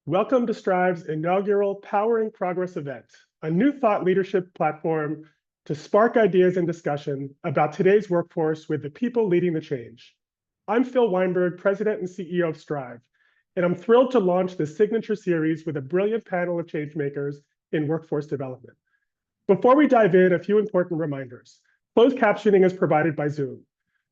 Welcome to Strive's inaugural Powering Progress event, a new thought leadership platform to spark ideas and discussion about today's workforce with the people leading the change. I'm Phil Weinberg, President and CEO of Strive, and I'm thrilled to launch this signature series with a brilliant panel of changemakers in workforce development. Before we dive in, a few important reminders. Closed captioning is provided by Zoom.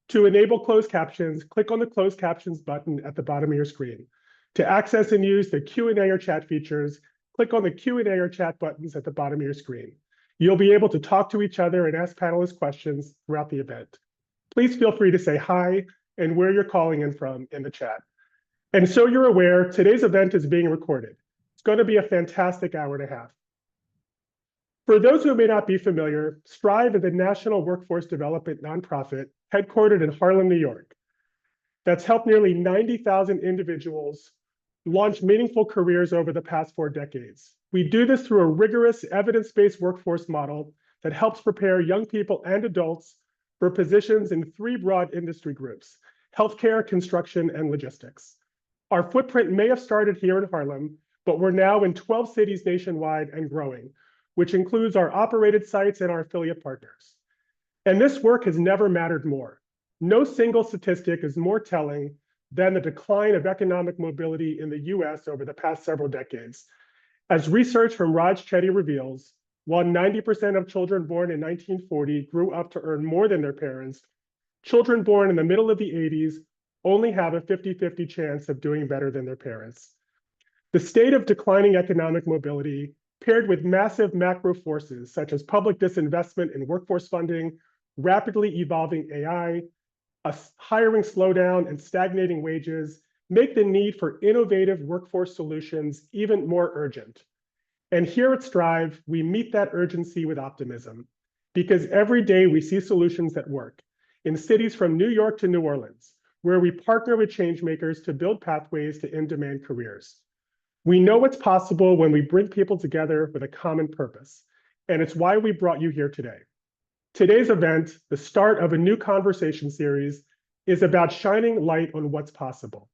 To enable closed captions, click on the closed captions button at the bottom of your screen. To access and use the Q&A or chat features, click on the Q&A or chat buttons at the bottom of your screen. You'll be able to talk to each other and ask panelists questions throughout the event. Please feel free to say hi and where you're calling in from in the chat. And so you're aware, today's event is being recorded. It's going to be a fantastic hour and a half. For those who may not be familiar, Strive is a national workforce development nonprofit headquartered in Harlem, New York, that's helped nearly 90,000 individuals launch meaningful careers over the past 4 decades. We do this through a rigorous evidence-based workforce model that helps prepare young people and adults for positions in 3 broad industry groups: healthcare, construction, and logistics. Our footprint may have started here in Harlem, but we're now in 12 cities nationwide and growing, which includes our operated sites and our affiliate partners. And this work has never mattered more. No single statistic is more telling than the decline of economic mobility in the US over the past several decades. As research from Raj Chetty reveals, while 90% of children born in 1940 grew up to earn more than their parents, children born in the middle of the 80s only have a 50-50 chance of doing better than their parents. The state of declining economic mobility, paired with massive macro forces such as public disinvestment in workforce funding, rapidly evolving AI, a hiring slowdown, and stagnating wages, make the need for innovative workforce solutions even more urgent. And here at Strive, we meet that urgency with optimism, because every day we see solutions that work in cities from New York to New Orleans, where we partner with changemakers to build pathways to in-demand careers. We know what's possible when we bring people together with a common purpose, and it's why we brought you here today. Today's event, the start of a new conversation series, is about shining light on what's possible,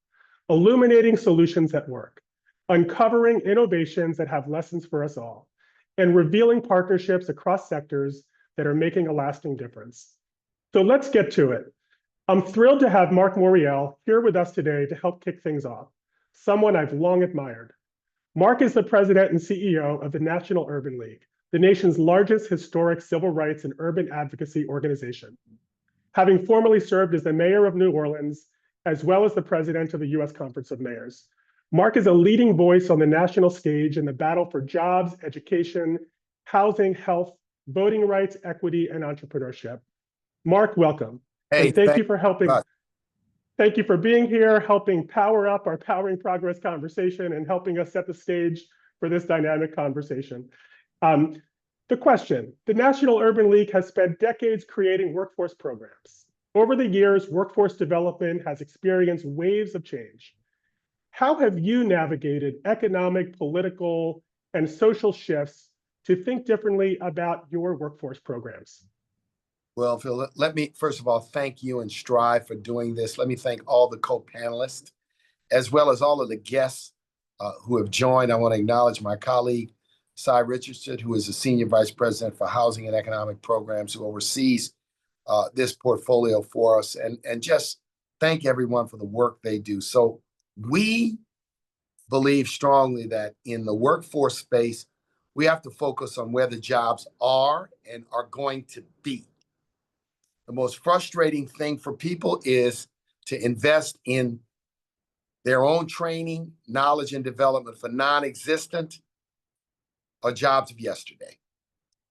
illuminating solutions that work, uncovering innovations that have lessons for us all, and revealing partnerships across sectors that are making a lasting difference. So let's get to it. I'm thrilled to have Mark Morial here with us today to help kick things off, someone I've long admired. Mark is the president and CEO of the National Urban League, the nation's largest historic civil rights and urban advocacy organization, having formerly served as the mayor of New Orleans, as well as the president of the U.S. Conference of Mayors. Mark is a leading voice on the national stage in the battle for jobs, education, housing, health, voting rights, equity, and entrepreneurship. Mark, welcome. Hey, and thank you for helping. Thank you for being here, helping power up our Powering Progress conversation and helping us set the stage for this dynamic conversation. The question: the National Urban League has spent decades creating workforce programs. Over the years, workforce development has experienced waves of change. How have you navigated economic, political, and social shifts to think differently about your workforce programs? Well, Phil, let me first of all thank you and Strive for doing this. Let me thank all the co-panelists, as well as all of the guests who have joined. I want to acknowledge my colleague, Cy Richardson, who is the Senior Vice President for Housing and Economic Programs, who oversees this portfolio for us, and just thank everyone for the work they do. So we believe strongly that in the workforce space, we have to focus on where the jobs are and are going to be. The most frustrating thing for people is to invest in their own training, knowledge, and development for non-existent or jobs of yesterday.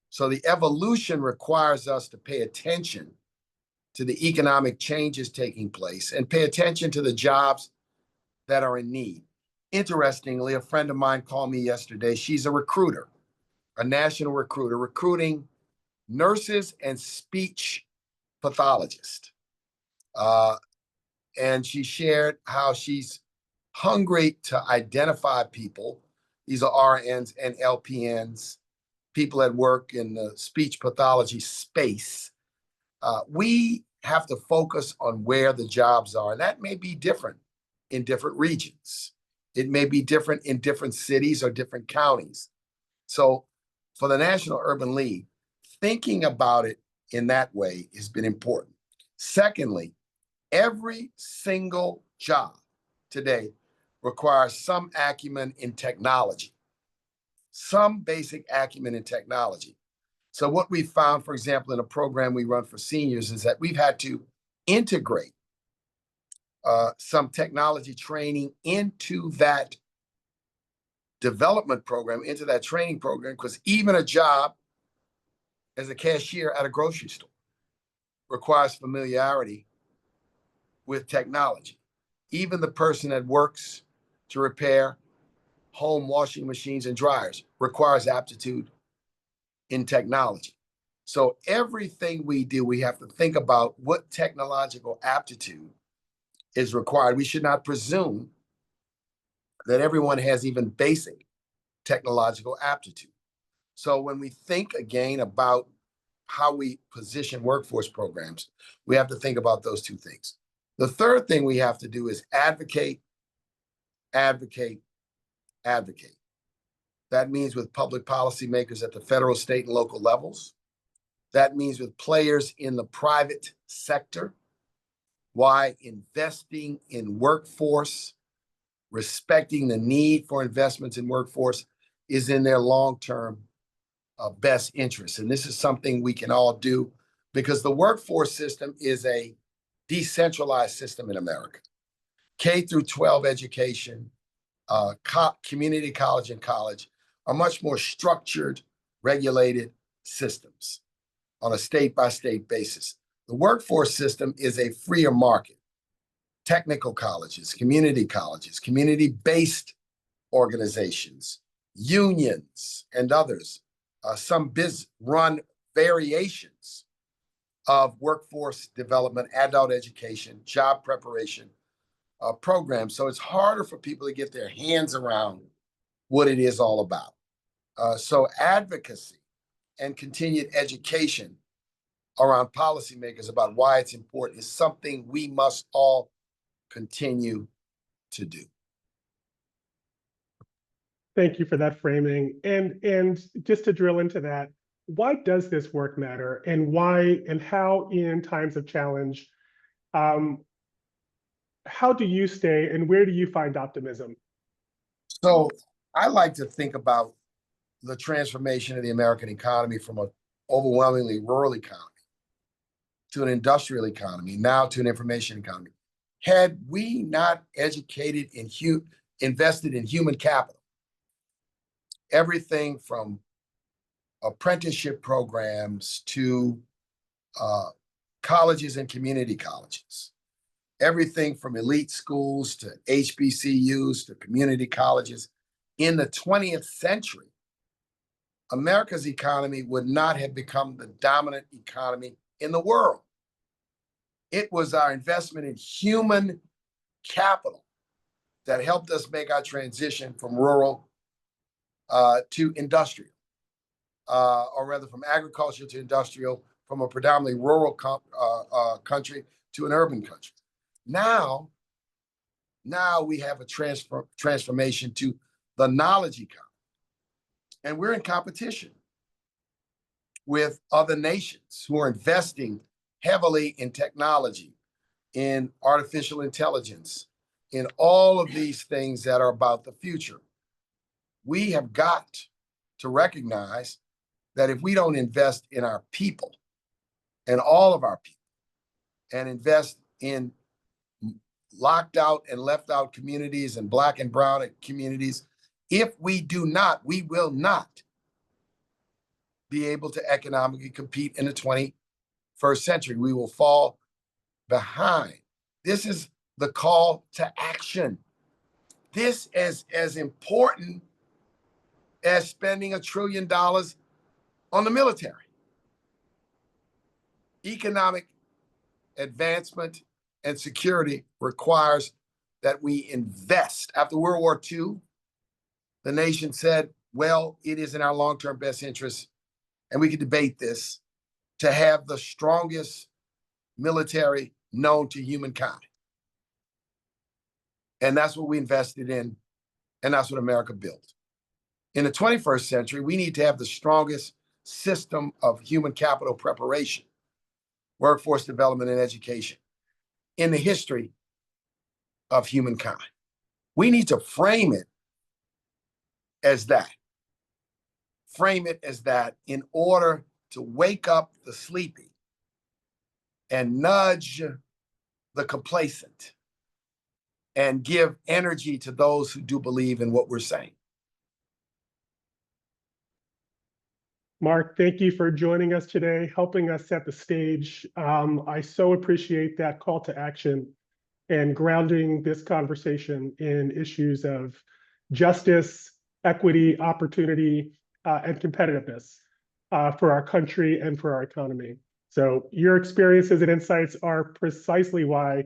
So the evolution requires us to pay attention to the economic changes taking place and pay attention to the jobs that are in need. Interestingly, a friend of mine called me yesterday. She's a recruiter, a national recruiter, recruiting nurses and speech pathologists. And she shared how she's hungry to identify people. These are RNs and LPNs, people that work in the speech pathology space. We have to focus on where the jobs are. And that may be different in different regions. It may be different in different cities or different counties. So for the National Urban League, thinking about it in that way has been important. Secondly, every single job today requires some acumen in technology, some basic acumen in technology. So what we found, for example, in a program we run for seniors is that we've had to integrate some technology training into that development program, into that training program, because even a job as a cashier at a grocery store requires familiarity with technology. Even the person that works to repair home washing machines and dryers requires aptitude in technology. So everything we do, we have to think about what technological aptitude is required. We should not presume that everyone has even basic technological aptitude. So when we think again about how we position workforce programs, we have to think about those two things. The third thing we have to do is advocate, advocate, advocate. That means with public policymakers at the federal, state, and local levels. That means with players in the private sector. Why investing in workforce, respecting the need for investments in workforce is in their long-term best interest. And this is something we can all do because the workforce system is a decentralized system in America. K through 12 education, community college and college are much more structured, regulated systems on a state-by-state basis. The workforce system is a freer market. Technical colleges, community-based organizations, unions, and others, some run variations of workforce development, adult education, job preparation programs. So it's harder for people to get their hands around what it is all about. So advocacy and continued education around policymakers about why it's important is something we must all continue to do. Thank you for that framing. And just to drill into that, why does this work matter, and why and how in times of challenge, how do you stay and where do you find optimism? So I like to think about the transformation of the American economy from an overwhelmingly rural economy to an industrial economy, now to an information economy. Had we not educated and invested in human capital, everything from apprenticeship programs to colleges and community colleges, everything from elite schools to HBCUs to community colleges, in the 20th century, America's economy would not have become the dominant economy in the world. It was our investment in human capital that helped us make our transition from rural to industrial, or rather from agriculture to industrial, from a predominantly rural country to an urban country. Now we have a transformation to the knowledge economy. And we're in competition with other nations who are investing heavily in technology, in artificial intelligence, in all of these things that are about the future. We have got to recognize that if we don't invest in our people and all of our people and invest in locked out and left out communities and Black and brown communities, if we do not, we will not be able to economically compete in the 21st century. We will fall behind. This is the call to action. This is as important as spending $1 trillion on the military. Economic advancement and security requires that we invest. After World War II, the nation said, well, it is in our long-term best interest, and we can debate this, to have the strongest military known to humankind. And that's what we invested in And that's what America built. In the 21st century, we need to have the strongest system of human capital preparation, workforce development, and education in the history of humankind. We need to frame it as that. Frame it as that in order to wake up the sleepy and nudge the complacent and give energy to those who do believe in what we're saying. Mark, thank you for joining us today, helping us set the stage. I so appreciate that call to action and grounding this conversation in issues of justice, equity, opportunity, and competitiveness for our country and for our economy. So your experiences and insights are precisely why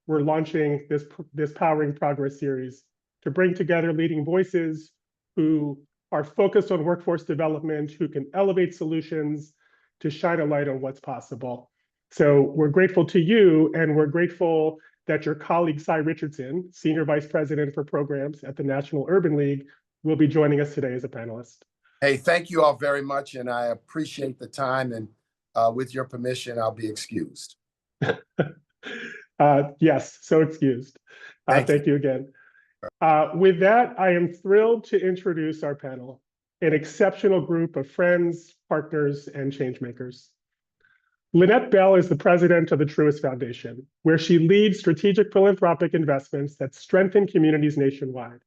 we're launching this Powering Progress series to bring together leading voices who are focused on workforce development, who can elevate solutions to shine a light on what's possible. So we're grateful to you, and we're grateful that your colleague, Cy Richardson, Senior Vice President for Programs at the National Urban League, will be joining us today as a panelist. Hey, thank you all very much, and I appreciate the time, and with your permission, I'll be excused. Yes, so excused. Thank you again. With that, I am thrilled to introduce our panel, an exceptional group of friends, partners, and changemakers. Lynette Bell is the president of the Truist Foundation, where she leads strategic philanthropic investments that strengthen communities nationwide,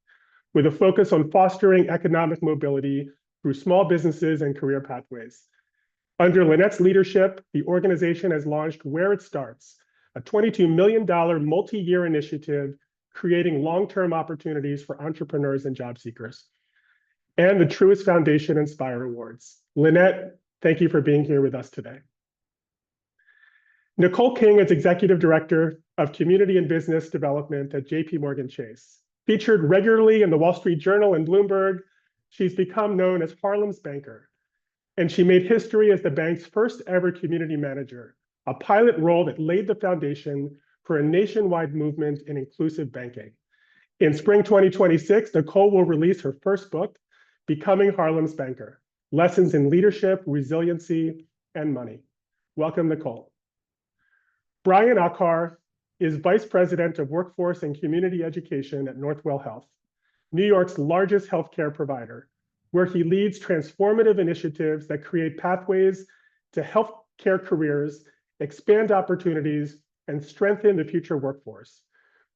with a focus on fostering economic mobility through small businesses and career pathways. Under Lynette's leadership, the organization has launched Where It Starts, a $22 million multi-year initiative creating long-term opportunities for entrepreneurs and job seekers, and the Truist Foundation Inspire Awards. Lynette, thank you for being here with us today. Nicole King is Executive Director of Community and Business Development at JPMorgan Chase. Featured regularly in the Wall Street Journal and Bloomberg, she's become known as Harlem's Banker, and she made history as the bank's first ever community manager, a pilot role that laid the foundation for a nationwide movement in inclusive banking. In spring 2026, Nicole will release her first book, Becoming Harlem's Banker: Lessons in Leadership, Resiliency, and Money. Welcome, Nicole. Brian Akar is Vice President of Workforce and Community Education at Northwell Health, New York's largest healthcare provider, where he leads transformative initiatives that create pathways to healthcare careers, expand opportunities, and strengthen the future workforce.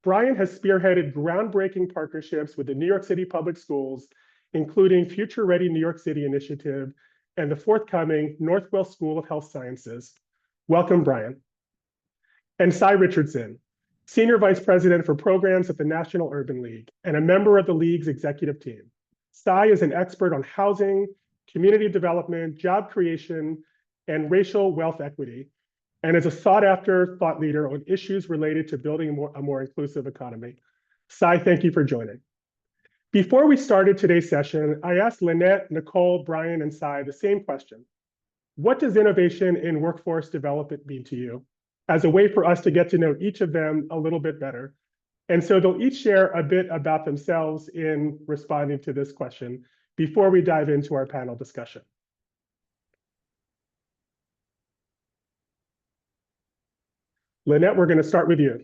Brian has spearheaded groundbreaking partnerships with the New York City Public Schools, including Future Ready New York City Initiative and the forthcoming Northwell School of Health Sciences. Welcome, Brian. And Cy Richardson, Senior Vice President for Programs at the National Urban League and a member of the League's executive team. Cy is an expert on housing, community development, job creation, and racial wealth equity, and is a sought-after thought leader on issues related to building a more inclusive economy. Cy, thank you for joining. Before we started today's session, I asked Lynette, Nicole, Brian, and Cy the same question. What does innovation in workforce development mean to you? As a way for us to get to know each of them a little bit better. And so they'll each share a bit about themselves in responding to this question before we dive into our panel discussion. Lynette, we're going to start with you.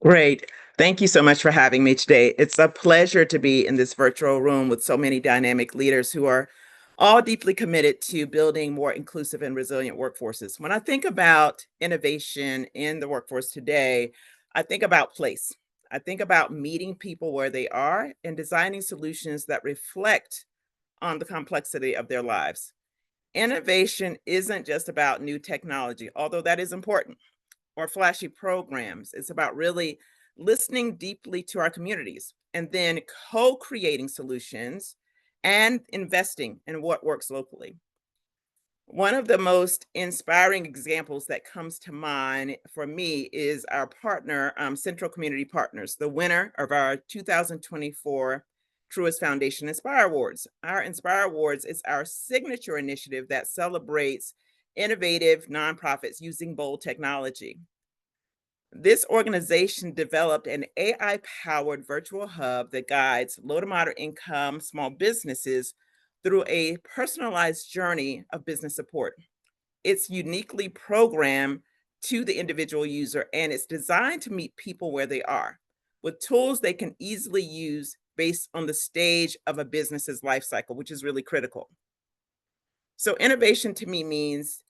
Great. Thank you so much for having me today. It's a pleasure to be in this virtual room with so many dynamic leaders who are all deeply committed to building more inclusive and resilient workforces. When I think about innovation in the workforce today, I think about place. I think about meeting people where they are and designing solutions that reflect on the complexity of their lives. Innovation isn't just about new technology, although that is important, or flashy programs. It's about really listening deeply to our communities and then co-creating solutions and investing in what works locally. One of the most inspiring examples that comes to mind for me is our partner, Central Community Partners, the winner of our 2024 Truist Foundation Inspire Awards. Our Inspire Awards is our signature initiative that celebrates innovative nonprofits using bold technology. This organization developed an AI-powered virtual hub that guides low to moderate income small businesses through a personalized journey of business support. It's uniquely programmed to the individual user, and it's designed to meet people where they are with tools they can easily use based on the stage of a business's life cycle, which is really critical. So innovation to me means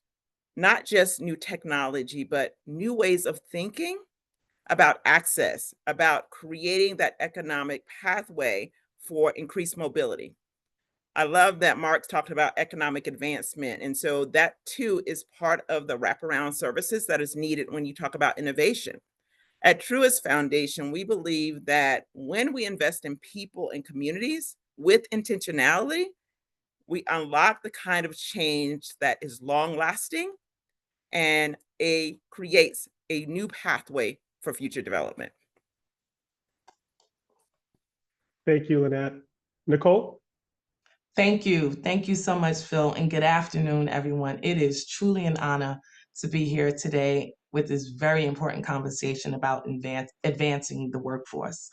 not just new technology, but new ways of thinking about access, about creating that economic pathway for increased mobility. I love that Mark's talked about economic advancement. And so that too is part of the wraparound services that is needed when you talk about innovation. At Truist Foundation, we believe that when we invest in people and communities with intentionality, we unlock the kind of change that is long lasting and creates a new pathway for future development. Thank you, Lynette. Nicole? Thank you. Thank you so much, Phil, and good afternoon, everyone. It is truly an honor to be here today with this very important conversation about advancing the workforce.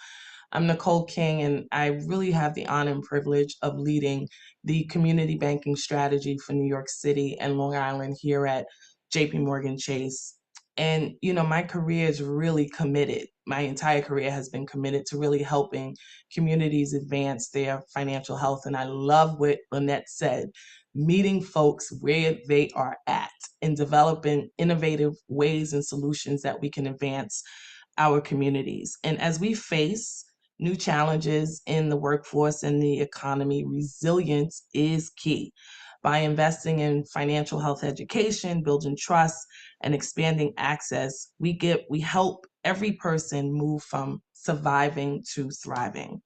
I'm Nicole King, and I really have the honor and privilege of leading the community banking strategy for New York City and Long Island here at JP Morgan Chase. And, my career is really committed. My entire career has been committed to really helping communities advance their financial health. And I love what Lynette said, meeting folks where they are at and developing innovative ways and solutions that we can advance our communities. And as we face new challenges in the workforce and the economy, resilience is key. By investing in financial health education, building trust, and expanding access, we help every person move from surviving to thriving.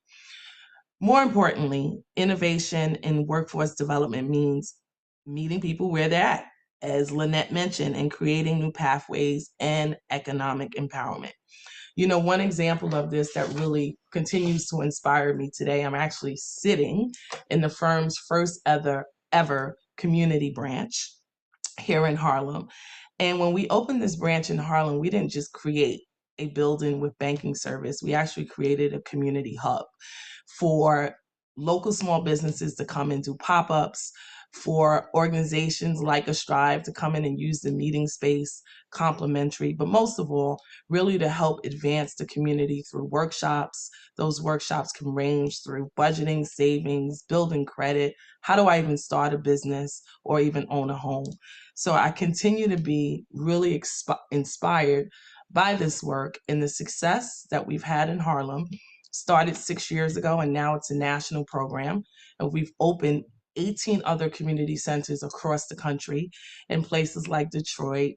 More importantly, innovation in workforce development means meeting people where they're at, as Lynette mentioned, and creating new pathways and economic empowerment. One example of this that really continues to inspire me today, I'm actually sitting in the firm's first ever community branch here in Harlem. And when we opened this branch in Harlem, we didn't just create a building with banking service. We actually created a community hub for local small businesses to come and do pop-ups, for organizations like a Strive to come in and use the meeting space complimentary, but most of all, really to help advance the community through workshops. Those workshops can range through budgeting, savings, building credit, how do I even start a business or even own a home? So I continue to be really inspired by this work and the success that we've had in Harlem. Started 6 years ago, and now it's a national program. And we've opened 18 other community centers across the country in places like Detroit,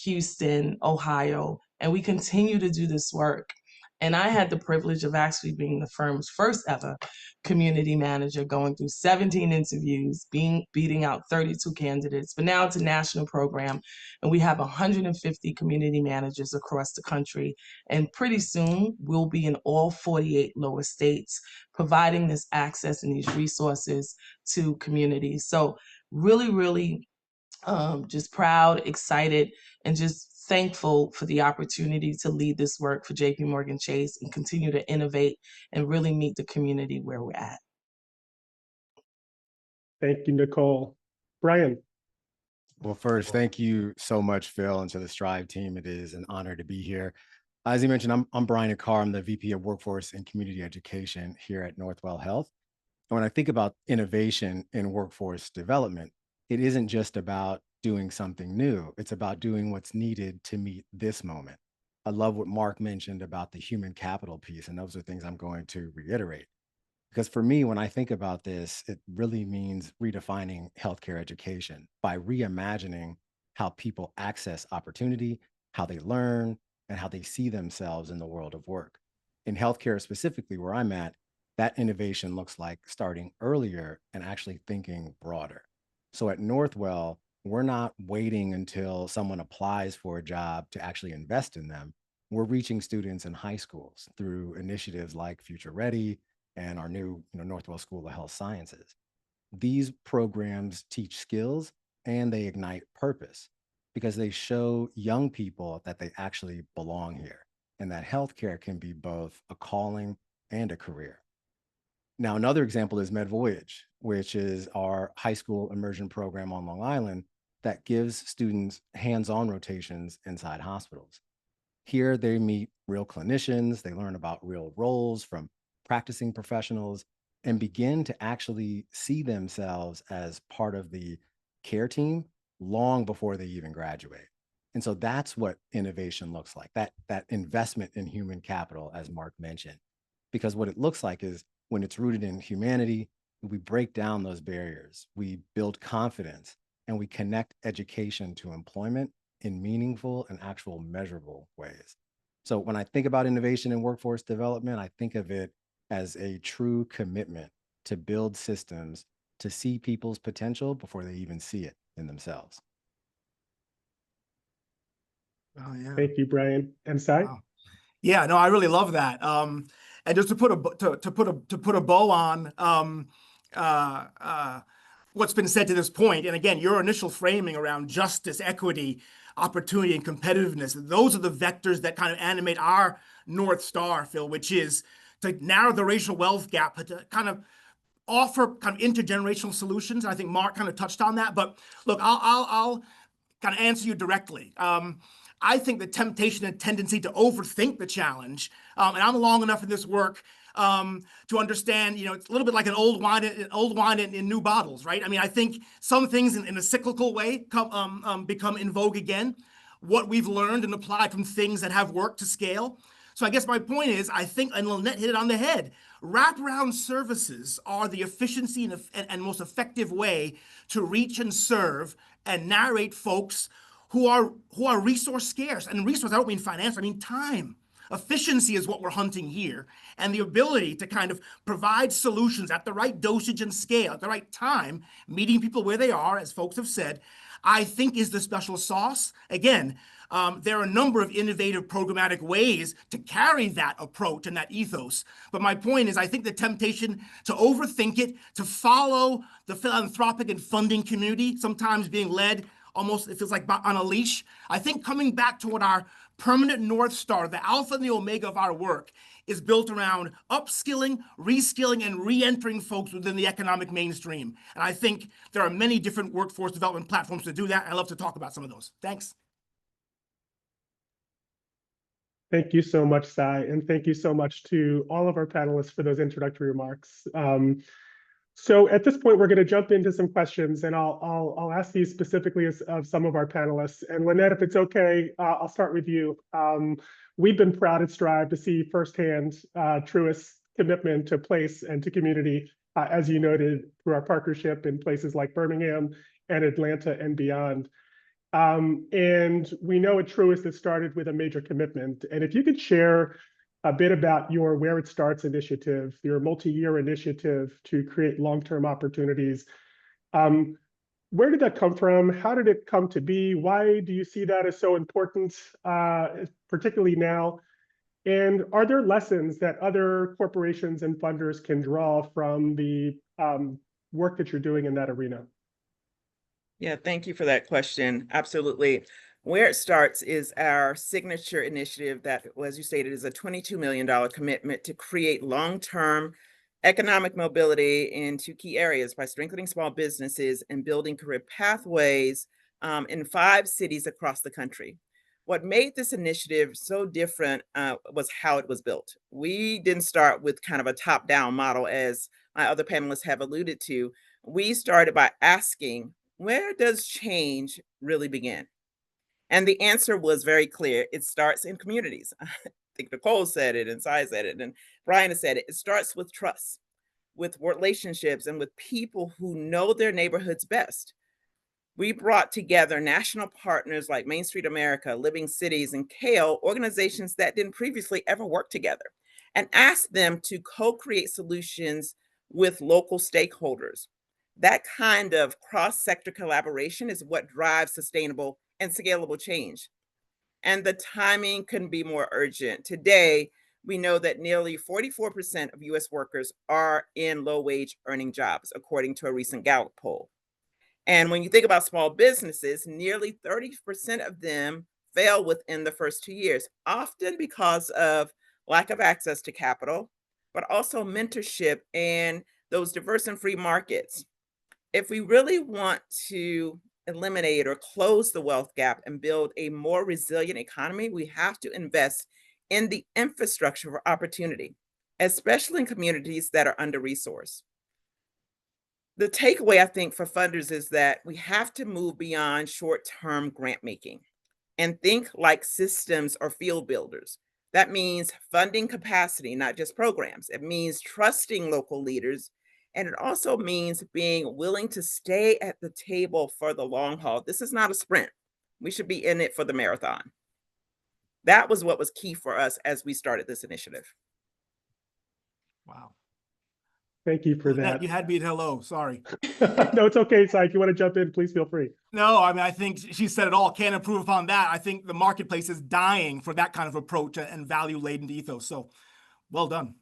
Houston, Ohio, and we continue to do this work. And I had the privilege of actually being the firm's first ever community manager, going through 17 interviews, beating out 32 candidates. But now it's a national program, and we have 150 community managers across the country. And pretty soon, we'll be in all 48 lower states, providing this access and these resources to communities. So really, really just proud, excited, and just thankful for the opportunity to lead this work for JP Morgan Chase and continue to innovate and really meet the community where we're at. Thank you, Nicole. Brian? Well, first, thank you so much, Phil, and to the Strive team. It is an honor to be here. As you mentioned, I'm Brian Akar. I'm the VP of Workforce and Community Education here at Northwell Health. And when I think about innovation in workforce development, it isn't just about doing something new. It's about doing what's needed to meet this moment. I love what Mark mentioned about the human capital piece, and those are things I'm going to reiterate. Because for me, when I think about this, it really means redefining healthcare education by reimagining how people access opportunity, how they learn, and how they see themselves in the world of work. In healthcare, specifically where I'm at, that innovation looks like starting earlier and actually thinking broader. So at Northwell, we're not waiting until someone applies for a job to actually invest in them. We're reaching students in high schools through initiatives like Future Ready and our new Northwell School of Health Sciences. These programs teach skills and they ignite purpose. because they show young people that they actually belong here and that healthcare can be both a calling and a career. Now, another example is MedVoyage, which is our high school immersion program on Long Island that gives students hands-on rotations inside hospitals. Here, they meet real clinicians, they learn about real roles from practicing professionals, and begin to actually see themselves as part of the care team long before they even graduate. And so that's what innovation looks like, that investment in human capital, as Mark mentioned. Because what it looks like is when it's rooted in humanity, we break down those barriers, we build confidence, and we connect education to employment in meaningful and actual measurable ways. So when I think about innovation in workforce development, I think of it as a true commitment to build systems to see people's potential before they even see it in themselves. Oh yeah. Thank you, Brian. And Sai? Wow. Yeah, no, I really love that. And just to put a bow on what's been said to this point, and again, your initial framing around justice, equity, opportunity, and competitiveness, those are the vectors that kind of animate our North Star, Phil, which is to narrow the racial wealth gap, but to kind of offer kind of intergenerational solutions. I think Mark kind of touched on that, but look, I'll kind of answer you directly. I think the temptation and tendency to overthink the challenge, and I'm long enough in this work to understand, it's a little bit like an old wine in new bottles, right? I mean, I think some things in a cyclical way become in vogue again. What we've learned and applied from things that have worked to scale. So I guess my point is, I think, and Lynette hit it on the head, wraparound services are the efficiency and most effective way to reach and serve and narrate folks who are resource scarce. And resource, I don't mean finance, I mean time. Efficiency is what we're hunting here. And the ability to kind of provide solutions at the right dosage and scale, at the right time, meeting people where they are, as folks have said, I think is the special sauce. Again, there are a number of innovative programmatic ways to carry that approach and that ethos. But my point is, I think the temptation to overthink it, to follow the philanthropic and funding community, sometimes being led almost, it feels like on a leash. I think coming back to what our permanent North Star, the alpha and the omega of our work, is built around upskilling, reskilling, and re-entering folks within the economic mainstream. And I think there are many different workforce development platforms to do that. I love to talk about some of those. Thanks. Thank you so much, Sai, and thank you so much to all of our panelists for those introductory remarks. So at this point, we're going to jump into some questions, and I'll ask these specifically of some of our panelists. And Lynette, if it's okay, I'll start with you. We've been proud at Strive to see firsthand Truist's commitment to place and to community, as you noted, through our partnership in places like Birmingham and Atlanta and beyond. And we know at Truist it started with a major commitment. And if you could share a bit about your Where It Starts initiative, your multi-year initiative to create long-term opportunities. Where did that come from? How did it come to be? Why do you see that as so important, particularly now? And are there lessons that other corporations and funders can draw from the work that you're doing in that arena? Yeah, thank you for that question. Absolutely. Where It Starts is our signature initiative that, as you stated, is a $22 million commitment to create long-term economic mobility in two key areas by strengthening small businesses and building career pathways in 5 cities across the country. What made this initiative so different was how it was built. We didn't start with kind of a top-down model, as my other panelists have alluded to. We started by asking, where does change really begin? And the answer was very clear. It starts in communities. I think Nicole said it, and Sai said it, and Brian has said it. It starts with trust, with relationships, and with people who know their neighborhoods best. We brought together national partners like Main Street America, Living Cities, and CALE, organizations that didn't previously ever work together, and asked them to co-create solutions with local stakeholders. That kind of cross-sector collaboration is what drives sustainable and scalable change. And the timing couldn't be more urgent. Today, we know that nearly 44% of US workers are in low-wage earning jobs, according to a recent Gallup poll. And when you think about small businesses, nearly 30% of them fail within the first 2 years, often because of lack of access to capital, but also mentorship and those diverse and free markets. If we really want to eliminate or close the wealth gap and build a more resilient economy, we have to invest in the infrastructure for opportunity, especially in communities that are under resourced. The takeaway, I think, for funders is that we have to move beyond short term grant making and think like systems or field builders. That means funding capacity, not just programs. It means trusting local leaders. And it also means being willing to stay at the table for the long haul. This is not a sprint. We should be in it for the marathon. That was what was key for us as we started this initiative. Wow. Thank you for Lynette, that. you had me at hello. Sorry. No, it's okay, Si. If you want to jump in, please feel free. No, I mean, I think she said it all. Can't improve upon that. I think the marketplace is dying for that kind of approach and value-laden ethos. So well done.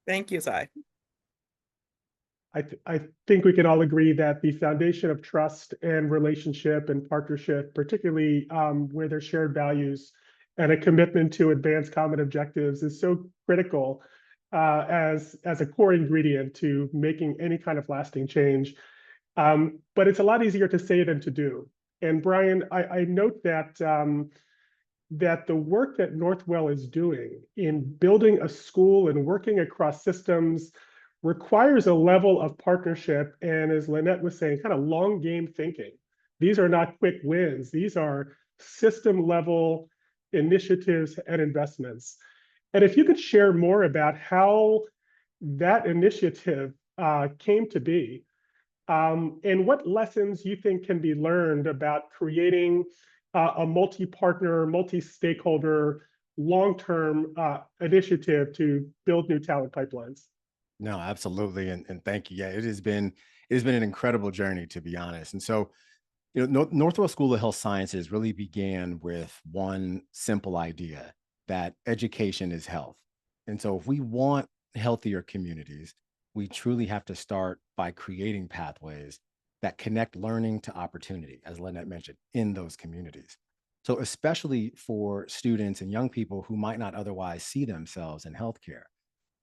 Thank you, Si. I think we can all agree that the foundation of trust and relationship and partnership, particularly where there's shared values and a commitment to advance common objectives, is so critical as a core ingredient to making any kind of lasting change. But it's a lot easier to say than to do. And Brian, I note that that the work that Northwell is doing in building a school and working across systems requires a level of partnership. And as Lynette was saying, kind of long game thinking. These are not quick wins. These are system level initiatives and investments. And if you could share more about how that initiative came to be, and what lessons you think can be learned about creating a multi-partner, multi-stakeholder, long-term initiative to build new talent pipelines. No, absolutely. And thank you. Yeah, it has been an incredible journey, to be honest. And so, Northwell School of Health Sciences really began with one simple idea that education is health. And so if we want healthier communities, we truly have to start by creating pathways that connect learning to opportunity, as Lynette mentioned, in those communities. So especially for students and young people who might not otherwise see themselves in healthcare.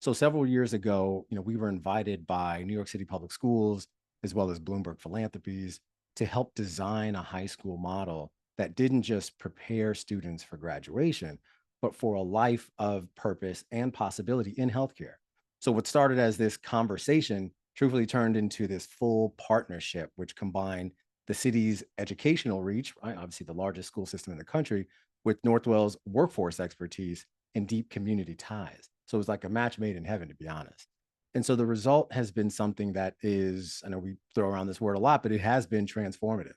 So several years ago, we were invited by New York City Public Schools as well as Bloomberg Philanthropies to help design a high school model that didn't just prepare students for graduation, but for a life of purpose and possibility in healthcare. So what started as this conversation truthfully turned into this full partnership, which combined the city's educational reach, right, obviously the largest school system in the country, with Northwell's workforce expertise and deep community ties. So it was like a match made in heaven, to be honest. And so the result has been something that is, I know we throw around this word a lot, but it has been transformative.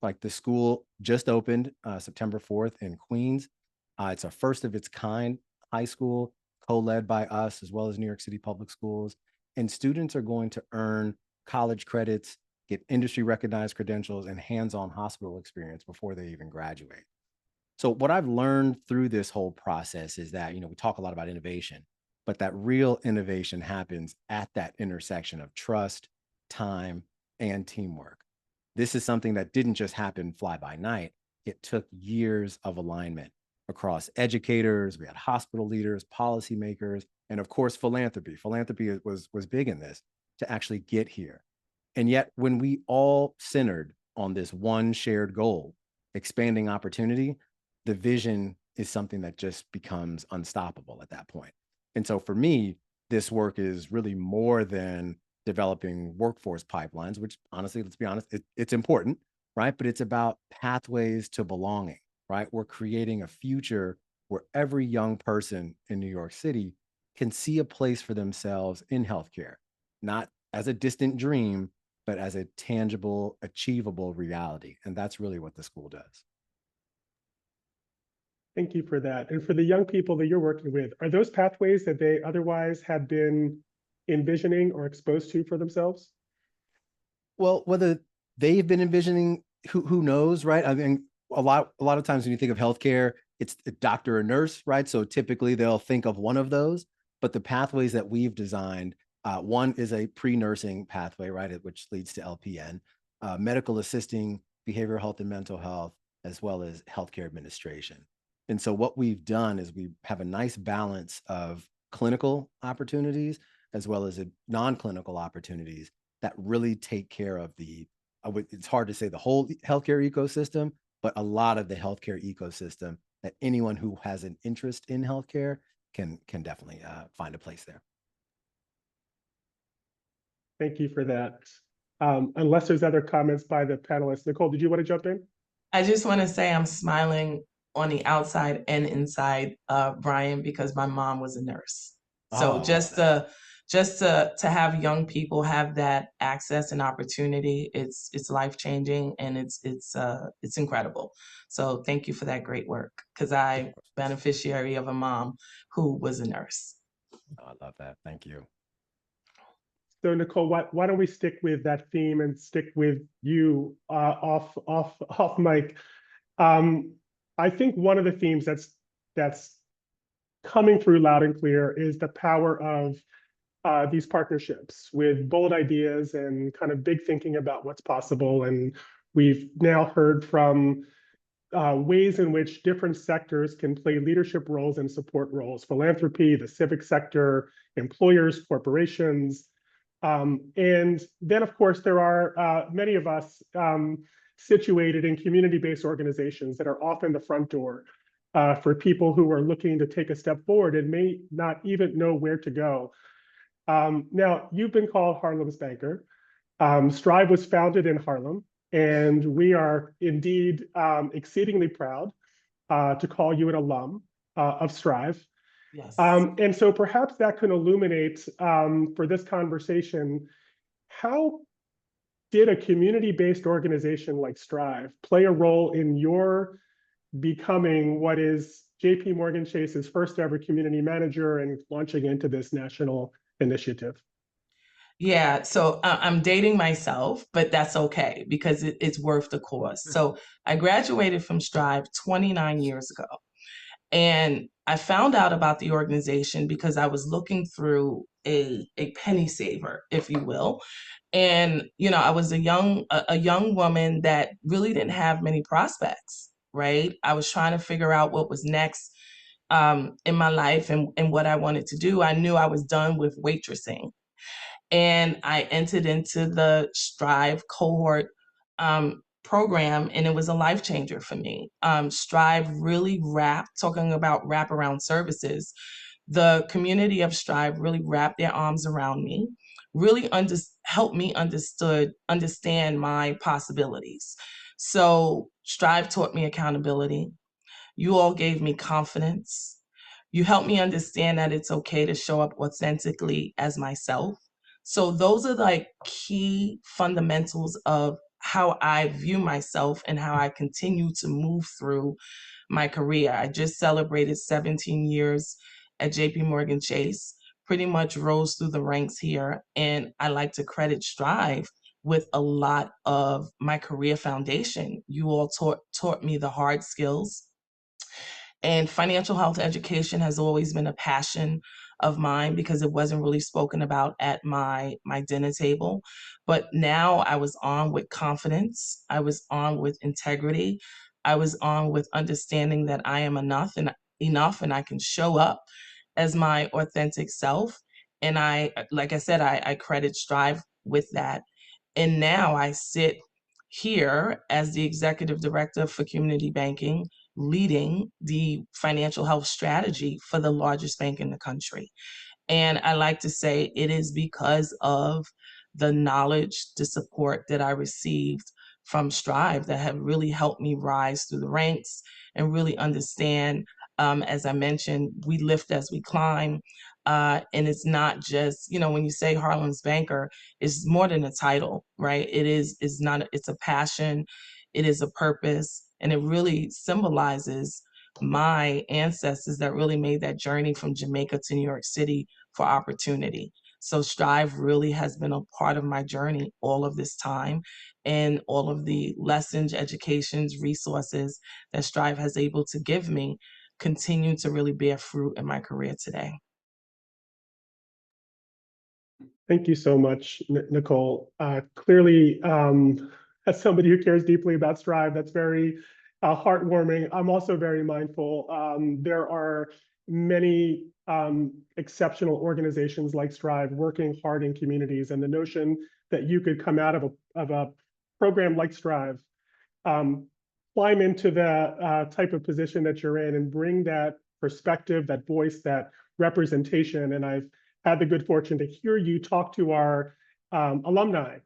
Like the school just opened September 4th in Queens. It's a first of its kind high school, co-led by us as well as New York City Public Schools. And students are going to earn college credits, get industry recognized credentials, and hands-on hospital experience before they even graduate. So what I've learned through this whole process is that, we talk a lot about innovation, but that real innovation happens at that intersection of trust, time, and teamwork. This is something that didn't just happen fly by night. It took years of alignment across educators, we had hospital leaders, policymakers, and of course, philanthropy. Philanthropy was big in this to actually get here. And yet, when we all centered on this one shared goal, expanding opportunity, the vision is something that just becomes unstoppable at that point. And so for me, this work is really more than developing workforce pipelines, which honestly, let's be honest, it's important, right? But it's about pathways to belonging, right? We're creating a future where every young person in New York City can see a place for themselves in healthcare, not as a distant dream, but as a tangible, achievable reality. And that's really what the school does. Thank you for that. And for the young people that you're working with, are those pathways that they otherwise had been envisioning or exposed to for themselves? Well, whether they've been envisioning, who knows, right? I mean, a lot of times when you think of healthcare, it's a doctor or nurse, right? So typically they'll think of one of those, but the pathways that we've designed, one is a pre-nursing pathway, right, which leads to LPN. medical assisting, behavioral health and mental health, as well as healthcare administration. And so what we've done is we have a nice balance of clinical opportunities as well as non-clinical opportunities that really take care of it's hard to say the whole healthcare ecosystem, but a lot of the healthcare ecosystem that anyone who has an interest in healthcare can definitely find a place there. Thank you for that. Unless there's other comments by the panelists. Nicole, did you want to jump in? I just want to say I'm smiling on the outside and inside, Brian, because my mom was a nurse. So just to have young people have that access and opportunity, it's life-changing, and it's incredible. So thank you for that great work, because I'm beneficiary of a mom who was a nurse. I love that. Thank you. So Nicole, why don't we stick with that theme and stick with you off mic? I think one of the themes that's coming through loud and clear is the power of these partnerships with bold ideas and kind of big thinking about what's possible. And we've now heard from ways in which different sectors can play leadership roles and support roles: philanthropy, the civic sector, employers, corporations. And then, of course, there are many of us situated in community-based organizations that are often the front door for people who are looking to take a step forward and may not even know where to go. Now, you've been called Harlem's banker. Strive was founded in Harlem, and we are indeed exceedingly proud to call you an alum of Strive. Yes. And so perhaps that can illuminate for this conversation, how did a community-based organization like Strive play a role in your becoming what is JP Morgan Chase's first ever community manager and launching into this national initiative? Yeah, so I'm dating myself, but that's okay because it's worth the cost. So I graduated from Strive 29 years ago. And I found out about the organization because I was looking through a penny saver, if you will. And, I was a young woman that really didn't have many prospects, right? I was trying to figure out what was next in my life and what I wanted to do. I knew I was done with waitressing. And I entered into the Strive cohort program, and it was a life changer for me. Strive really talking about wraparound services. The community of Strive really wrapped their arms around me, really helped me understand my possibilities. So Strive taught me accountability. You all gave me confidence. You helped me understand that it's okay to show up authentically as myself. So those are like key fundamentals of how I view myself and how I continue to move through my career. I just celebrated 17 years at JP Morgan Chase, pretty much rose through the ranks here. And I like to credit Strive with a lot of my career foundation. You all taught me the hard skills. And financial health education has always been a passion of mine because it wasn't really spoken about at my dinner table. But now I was on with confidence. I was on with integrity. I was on with understanding that I am enough and I can show up as my authentic self. And like I said, I credit Strive with that. And now I sit here as the executive director for community banking, leading the financial health strategy for the largest bank in the country. And I like to say it is because of the knowledge, the support that I received from Strive that have really helped me rise through the ranks and really understand, as I mentioned, we lift as we climb. And it's not just, when you say Harlem's banker, it's more than a title, right? It's a passion, it is a purpose, and it really symbolizes my ancestors that really made that journey from Jamaica to New York City for opportunity. So Strive really has been a part of my journey all of this time, and all of the lessons, educations, resources that Strive has able to give me continue to really bear fruit in my career today. Thank you so much, Nicole. Clearly, as somebody who cares deeply about Strive, that's very heartwarming. I'm also very mindful. There are many exceptional organizations like Strive working hard in communities, and the notion that you could come out of a program like Strive, climb into the type of position that you're in and bring that perspective, that voice, that representation. And I've had the good fortune to hear you talk to our alumni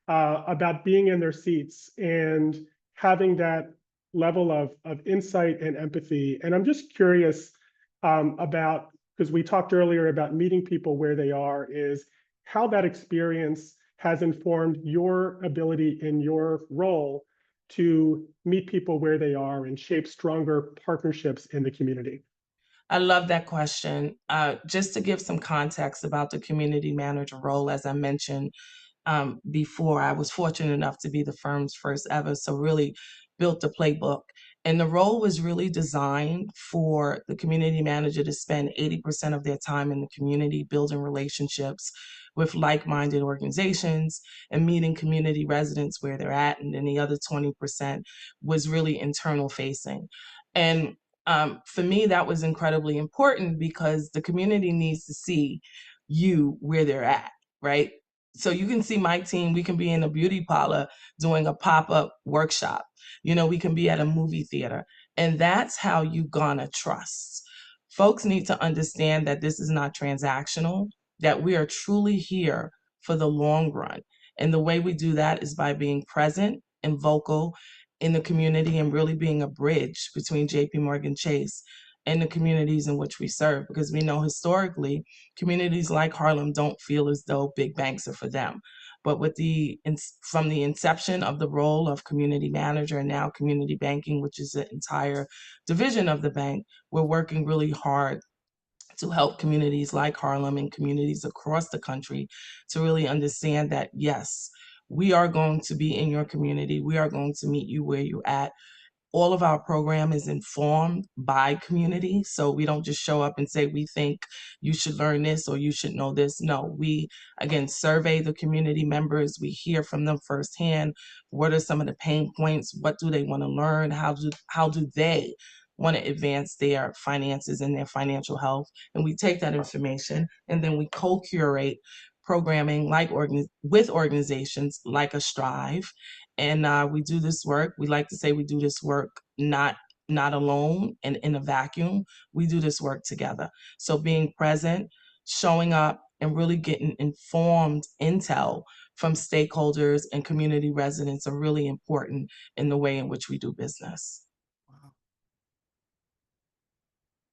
about being in their seats and having that level of insight and empathy. And I'm just curious about, because we talked earlier about meeting people where they are, is how that experience has informed your ability in your role to meet people where they are and shape stronger partnerships in the community. I love that question. Just to give some context about the community manager role, as I mentioned before, I was fortunate enough to be the firm's first ever, so really built the playbook. And the role was really designed for the community manager to spend 80% of their time in the community building relationships with like-minded organizations and meeting community residents where they're at. And then the other 20% was really internal facing. And for me, that was incredibly important because the community needs to see you where they're at, right? So you can see my team, we can be in a beauty parlor doing a pop-up workshop. You know, we can be at a movie theater. And that's how you garner trust. Folks need to understand that this is not transactional, that we are truly here for the long run. And the way we do that is by being present and vocal in the community and really being a bridge between JP Morgan Chase and the communities in which we serve, because we know historically communities like Harlem don't feel as though big banks are for them. But with from the inception of the role of community manager and now community banking, which is the entire division of the bank, we're working really hard to help communities like Harlem and communities across the country to really understand that, yes, we are going to be in your community. We are going to meet you where you're at. All of our program is informed by community. So we don't just show up and say, we think you should learn this or you should know this. No, we, again, survey the community members. We hear from them firsthand. What are some of the pain points? What do they want to learn? How do they want to advance their finances and their financial health? And we take that information and then we co-curate programming with organizations like a Strive. And we do this work. We like to say we do this work not alone and in a vacuum. We do this work together. So being present, showing up, and really getting informed intel from stakeholders and community residents are really important in the way in which we do business.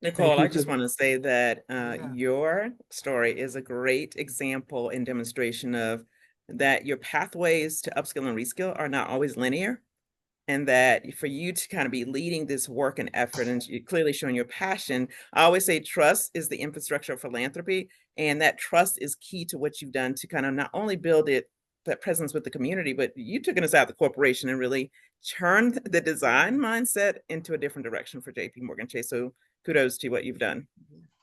Nicole, I just want to say that Yeah. your story is a great example and demonstration of that your pathways to upskill and reskill are not always linear, and that for you to kind of be leading this work and effort and you're clearly showing your passion. I always say trust is the infrastructure of philanthropy, and that trust is key to what you've done to kind of not only build that presence with the community, but you took us out of the corporation and really turned the design mindset into a different direction for JP Morgan Chase. So kudos to what you've done.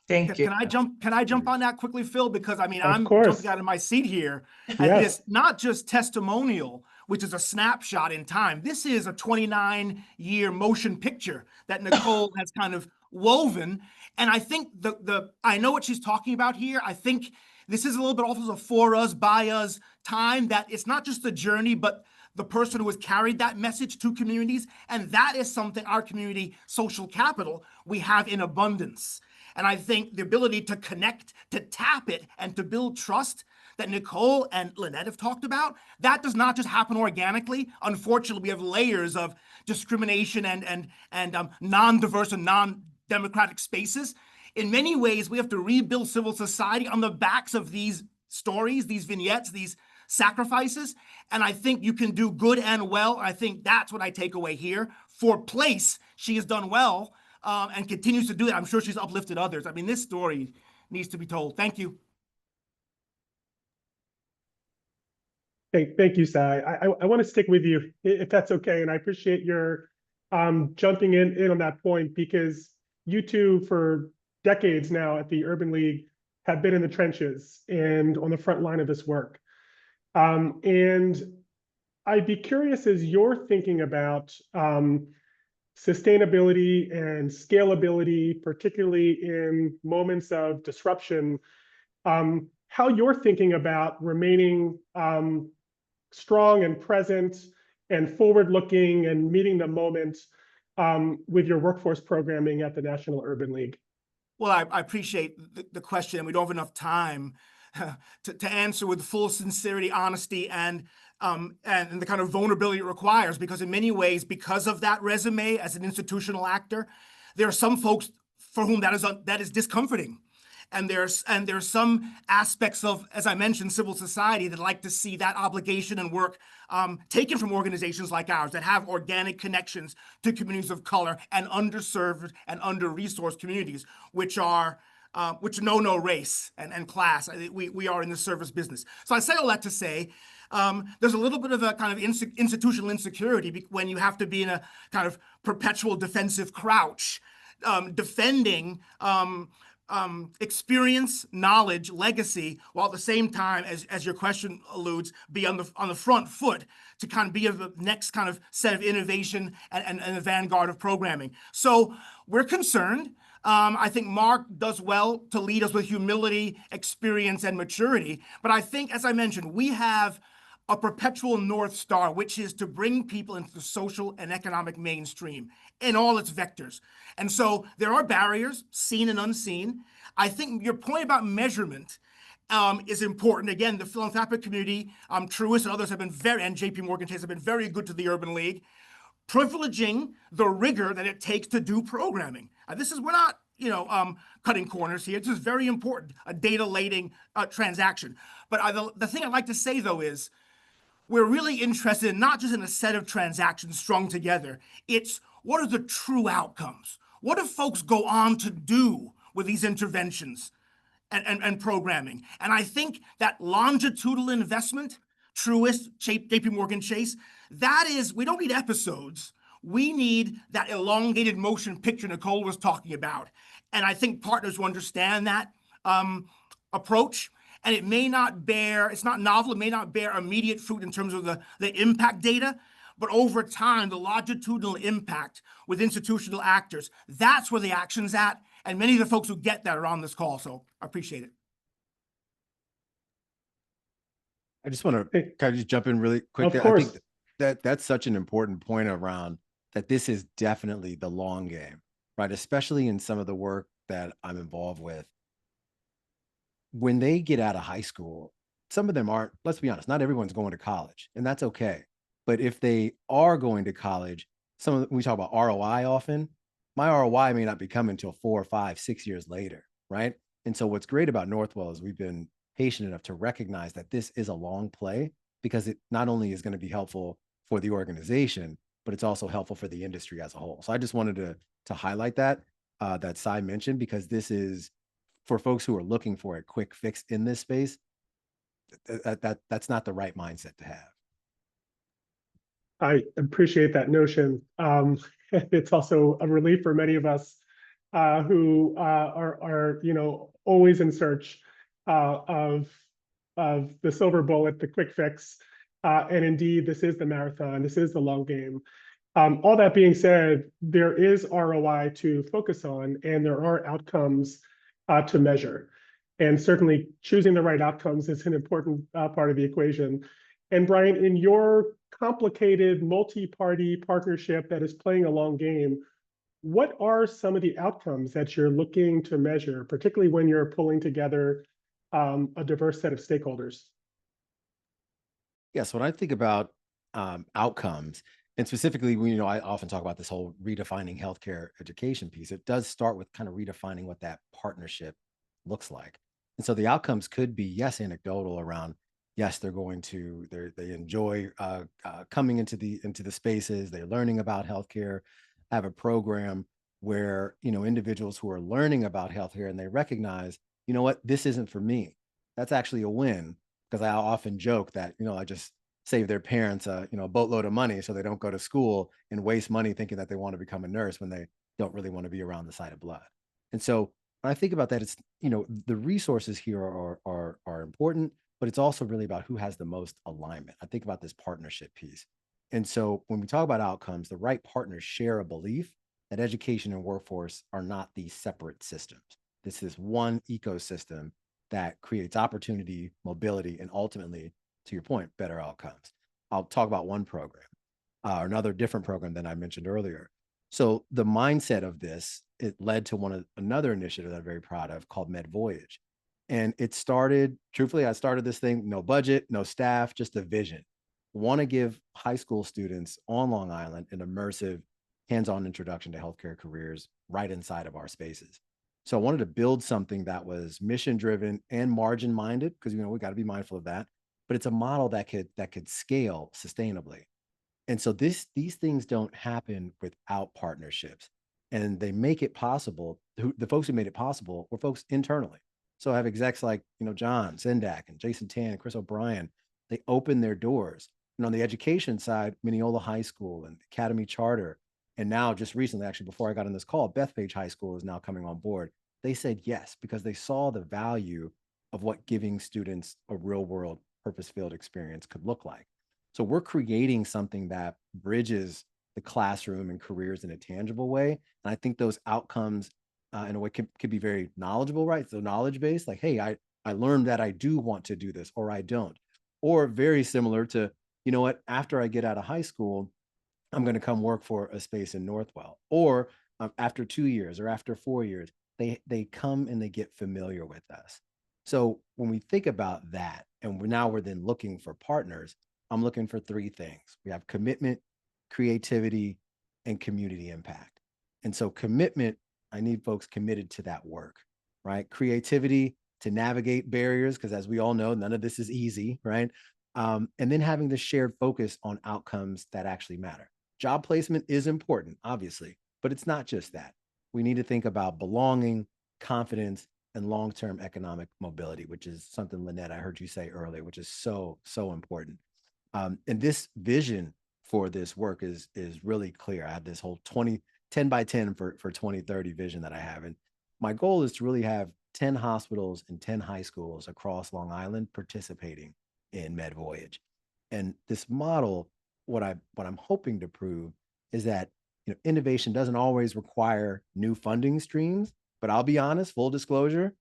Thank you. Can I jump on that quickly, Phil? Because I mean, Of I'm course. jumping out of my seat here at Yes. this, not just testimonial, which is a snapshot in time. This is a 29-year motion picture that Nicole has kind of woven. And I think I know what she's talking about here. I think this is a little bit also a for us, by us time, that it's not just the journey, but the person who has carried that message to communities. And that is something our community social capital we have in abundance. And I think the ability to connect, to tap it, and to build trust that Nicole and Lynette have talked about, that does not just happen organically. Unfortunately, we have layers of discrimination and non-diverse and non-democratic spaces. In many ways, we have to rebuild civil society on the backs of these stories, these vignettes, these sacrifices. And I think you can do good and well. I think that's what I take away here. For Place, she has done well and continues to do it. I'm sure she's uplifted others. I mean, this story needs to be told. Thank you. Thank you, Sai. I want to stick with you if that's okay. And I appreciate your jumping in on that point, because you two for decades now at the Urban League have been in the trenches and on the front line of this work. And I'd be curious as you're thinking about sustainability and scalability, particularly in moments of disruption, how you're thinking about remaining strong and present and forward-looking and meeting the moment with your workforce programming at the National Urban League. Well, I appreciate the question, and we don't have enough time to answer with full sincerity, honesty, and the kind of vulnerability it requires. Because in many ways, because of that resume as an institutional actor, there are some folks for whom that is discomforting. And there's some aspects of, as I mentioned, civil society that like to see that obligation and work taken from organizations like ours that have organic connections to communities of color and underserved and under-resourced communities, which know no race and class. We are in the service business. So I say all that to say, there's a little bit of a kind of institutional insecurity when you have to be in a kind of perpetual defensive crouch, defending experience, knowledge, legacy, while at the same time, as your question alludes, be on the front foot to kind of be of the next kind of set of innovation and the vanguard of programming. So we're concerned. I think Mark does well to lead us with humility, experience, and maturity. But I think, as I mentioned, we have a perpetual North Star, which is to bring people into the social and economic mainstream in all its vectors. And so there are barriers, seen and unseen. I think your point about measurement is important. Again, the philanthropic community, Truist and others have been and JP Morgan Chase have been very good to the Urban League, privileging the rigor that it takes to do programming. We're not, cutting corners here. This is very important, a data-laden transaction. But the thing I'd like to say, though, is we're really interested in not just in a set of transactions strung together. It's what are the true outcomes? What do folks go on to do with these interventions and programming? And I think that longitudinal investment, Truist, JP Morgan Chase, we don't need episodes. We need that elongated motion picture Nicole was talking about. And I think partners who understand that approach, and it's not novel, it may not bear immediate fruit in terms of the impact data, but over time, the longitudinal impact with institutional actors, that's where the action's at. And many of the folks who get that are on this call, so I appreciate it. I just want to kind of just jump in really quick. Of course. I think that's such an important point around that this is definitely the long game, right? Especially in some of the work that I'm involved with. When they get out of high school, some of them aren't, let's be honest, not everyone's going to college, and that's okay. But if they are going to college, we talk about ROI often, my ROI may not be coming until 4 or 5, 6 years later, right? And so what's great about Northwell is we've been patient enough to recognize that this is a long play, because it not only is going to be helpful for the organization, but it's also helpful for the industry as a whole. So I just wanted to highlight that Sai mentioned, because this is, for folks who are looking for a quick fix in this space, that's not the right mindset to have. I appreciate that notion. It's also a relief for many of us who are always in search of the silver bullet, the quick fix. And indeed, this is the marathon. This is the long game. All that being said, there is ROI to focus on, and there are outcomes to measure. And certainly choosing the right outcomes is an important part of the equation. And Brian, in your complicated multi-party partnership that is playing a long game, what are some of the outcomes that you're looking to measure, particularly when you're pulling together a diverse set of stakeholders? Yes, when I think about outcomes, and specifically, I often talk about this whole redefining healthcare education piece. It does start with kind of redefining what that partnership looks like. And so the outcomes could be, yes, anecdotal around, yes, they enjoy coming into the spaces, they're learning about healthcare, have a program where, individuals who are learning about healthcare and they recognize, you know what, this isn't for me. That's actually a win, because I often joke that, I just save their parents a boatload of money so they don't go to school and waste money thinking that they want to become a nurse when they don't really want to be around the sight of blood. And so when I think about that, it's, the resources here are important. but it's also really about who has the most alignment. I think about this partnership piece. And so when we talk about outcomes, the right partners share a belief that education and workforce are not these separate systems. This is one ecosystem that creates opportunity, mobility, and ultimately, to your point, better outcomes. I'll talk about one program, another different program than I mentioned earlier. So the mindset of this, it led to another initiative that I'm very proud of called Med Voyage. And it started, truthfully, I started this thing, no budget, no staff, just a vision. Want to give high school students on Long Island an immersive hands-on introduction to healthcare careers right inside of our spaces. So I wanted to build something that was mission driven and margin minded, because we got to be mindful of that. But it's a model that could scale sustainably. And so these things don't happen without partnerships. And they make it possible. The folks who made it possible were folks internally. So I have execs like, John Zendak and Jason Tan and Chris O'Brien. They open their doors. And on the education side, Mineola High School and Academy Charter. And now just recently, actually, before I got on this call, Bethpage High School is now coming on board. They said yes, because they saw the value of what giving students a real world purpose-filled experience could look like. So we're creating something that bridges the classroom and careers in a tangible way. And I think those outcomes in a way could be very knowledgeable, right? So knowledge-based, like, hey, I learned that I do want to do this, or I don't. Or very similar to, after I get out of high school, I'm going to come work for a space in Northwell. Or after 2 years or after 4 years, they come and they get familiar with us. So when we think about that, and we're then looking for partners, I'm looking for three things. We have commitment, creativity, and community impact. And so commitment, I need folks committed to that work, right? Creativity to navigate barriers, because as we all know, none of this is easy, right? And then having the shared focus on outcomes that actually matter. Job placement is important, obviously, but it's not just that. We need to think about belonging, confidence, and long-term economic mobility, which is something, Lynette, I heard you say earlier, which is so, so important. And this vision for this work is really clear. I have this whole 10 by 10 for 2030 vision that I have. And my goal is to really have 10 hospitals and 10 high schools across Long Island participating in Med Voyage. And this model, what I'm hoping to prove is that innovation doesn't always require new funding streams. But I'll be honest, full disclosure,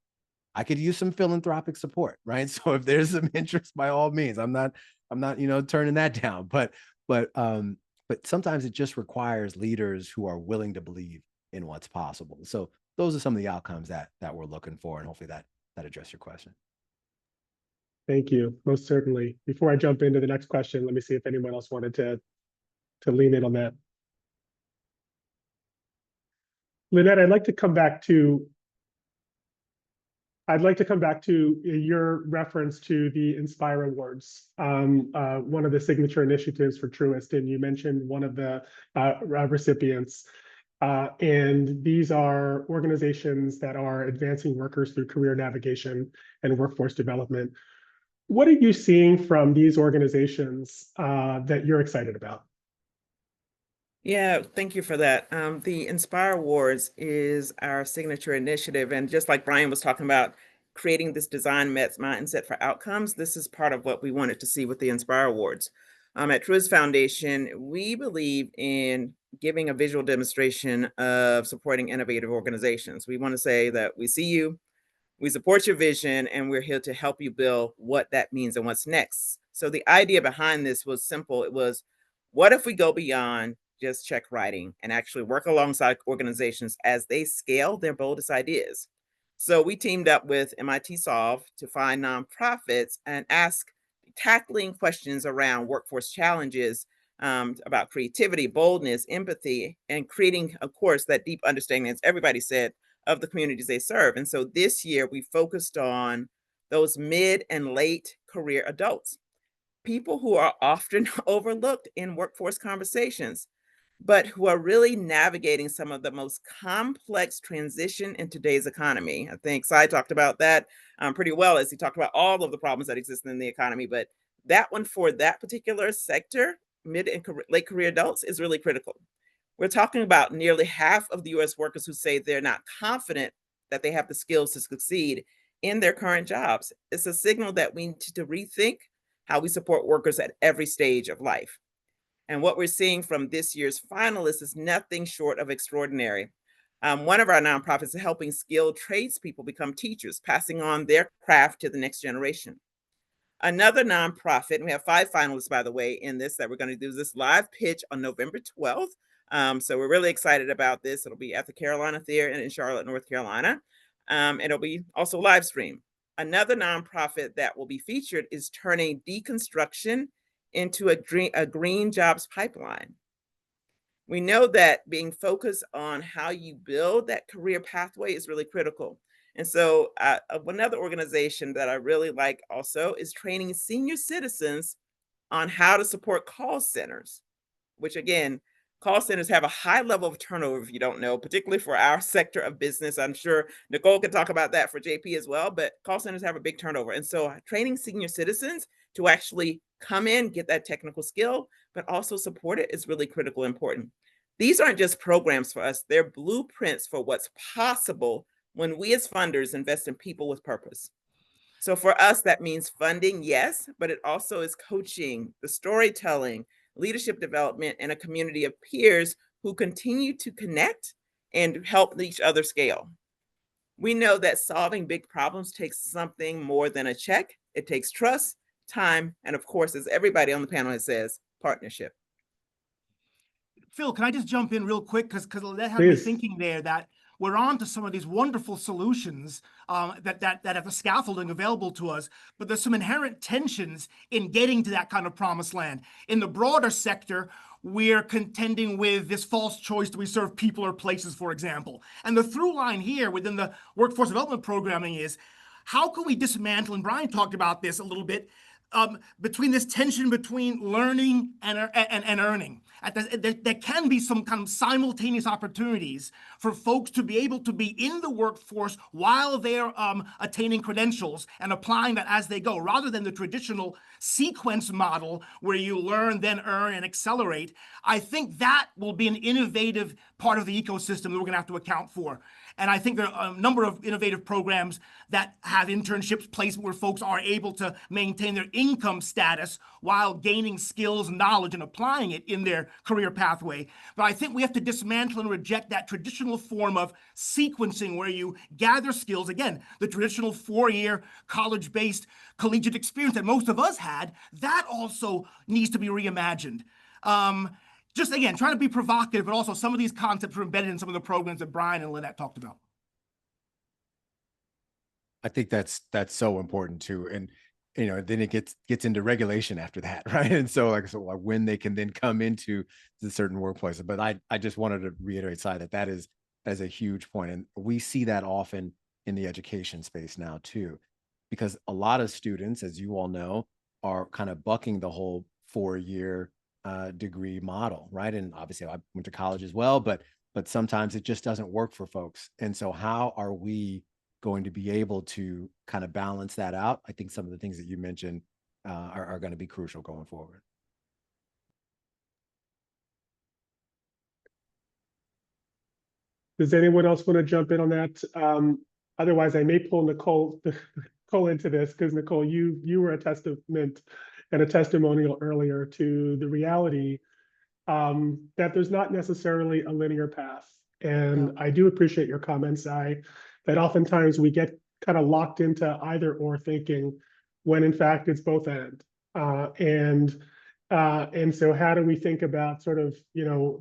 I could use some philanthropic support, right? So if there's some interest, by all means, I'm not turning that down. But sometimes it just requires leaders who are willing to believe in what's possible. So those are some of the outcomes that we're looking for, and hopefully that address your question. Thank you, most certainly. Before I jump into the next question, let me see if anyone else wanted to lean in on that. Lynette, I'd like to come back to your reference to the Inspire Awards, one of the signature initiatives for Truist, and you mentioned one of the recipients. And these are organizations that are advancing workers through career navigation and workforce development. What are you seeing from these organizations that you're excited about? Yeah, thank you for that. The Inspire Awards is our signature initiative. And just like Brian was talking about, creating this design mindset for outcomes, this is part of what we wanted to see with the Inspire Awards. At Truist Foundation, we believe in giving a visual demonstration of supporting innovative organizations. We want to say that we see you, we support your vision, and we're here to help you build what that means and what's next. So the idea behind this was simple. It was, what if we go beyond just check writing and actually work alongside organizations as they scale their boldest ideas? So we teamed up with MIT Solve to find nonprofits and ask tackling questions around workforce challenges, about creativity, boldness, empathy, and creating, of course, that deep understanding, as everybody said, of the communities they serve. And so this year we focused on those mid and late career adults, people who are often overlooked in workforce conversations, but who are really navigating some of the most complex transition in today's economy. I think Sai talked about that pretty well, as he talked about all of the problems that exist in the economy. But that one, for that particular sector, mid and late career adults, is really critical. We're talking about nearly half of the US workers who say they're not confident that they have the skills to succeed in their current jobs. It's a signal that we need to rethink how we support workers at every stage of life. And what we're seeing from this year's finalists is nothing short of extraordinary. One of our nonprofits is helping skilled tradespeople become teachers, passing on their craft to the next generation. Another nonprofit, and we have 5 finalists, by the way, in this, that we're going to do this live pitch on November 12th. So we're really excited about this. It'll be at the Carolina Theater in Charlotte, North Carolina. It'll be also live stream. Another nonprofit that will be featured is turning deconstruction into a green jobs pipeline. We know that being focused on how you build that career pathway is really critical. And so another organization that I really like also is training senior citizens on how to support call centers, which again, call centers have a high level of turnover, if you don't know, particularly for our sector of business. I'm sure Nicole can talk about that for JP as well, but call centers have a big turnover. And so training senior citizens to actually come in, get that technical skill, but also support it is really critical and important. These aren't just programs for us, they're blueprints for what's possible when we as funders invest in people with purpose. So for us, that means funding, yes, but it also is coaching, the storytelling, leadership development, and a community of peers who continue to connect and help each other scale. We know that solving big problems takes something more than a check. It takes trust, time, and of course, as everybody on the panel says, partnership. Phil, can I just jump in real quick? Because that had me Please. thinking there that we're on to some of these wonderful solutions that have the scaffolding available to us, but there's some inherent tensions in getting to that kind of promised land. In the broader sector, we're contending with this false choice: do we serve people or places, for example? And the through line here within the workforce development programming is, how can we dismantle, and Brian talked about this a little bit, between this tension between learning and earning. There can be some kind of simultaneous opportunities for folks to be able to be in the workforce while they're attaining credentials and applying that as they go, rather than the traditional sequence model where you learn, then earn, and accelerate. I think that will be an innovative part of the ecosystem that we're going to have to account for. And I think there are a number of innovative programs that have internships, placement, where folks are able to maintain their income status while gaining skills, knowledge, and applying it in their career pathway. But I think we have to dismantle and reject that traditional form of sequencing where you gather skills. Again, the traditional 4-year college-based collegiate experience that most of us had, that also needs to be reimagined. Just again, trying to be provocative, but also some of these concepts are embedded in some of the programs that Brian and Lynette talked about. I think that's so important too. And then it gets into regulation after that, right? And so when they can then come into the certain workplaces. But I just wanted to reiterate, that is a huge point. And we see that often in the education space now too, because a lot of students, as you all know, are kind of bucking the whole 4-year degree model, right? And obviously I went to college as well, but sometimes it just doesn't work for folks. And so how are we going to be able to kind of balance that out? I think some of the things that you mentioned are going to be crucial going forward. Does anyone else want to jump in on that? Otherwise, I may pull Nicole into this, because Nicole, you were a testament and a testimonial earlier to the reality that there's not necessarily a linear path. And I do appreciate your comments, that oftentimes we get kind of locked into either or thinking, when in fact it's both and. And so how do we think about sort of,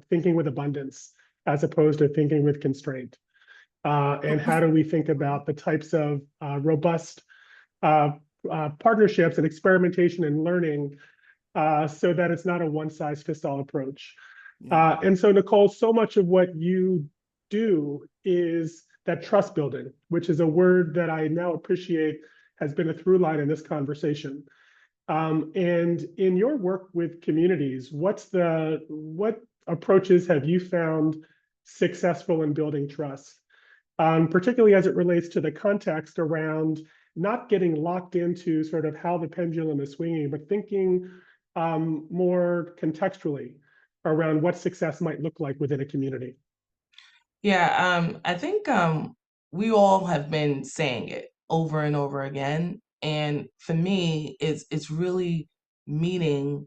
thinking with abundance as opposed to thinking with constraint? And how do we think about the types of robust partnerships and experimentation and learning so that it's not a one-size-fits-all approach? And so, Nicole, so much of what you do is that trust building, which is a word that I now appreciate has been a through line in this conversation. And in your work with communities, what approaches have you found successful in building trust? Particularly as it relates to the context around not getting locked into sort of how the pendulum is swinging, but thinking more contextually around what success might look like within a community. Yeah, I think we all have been saying it, over and over again. And for me, it's really meeting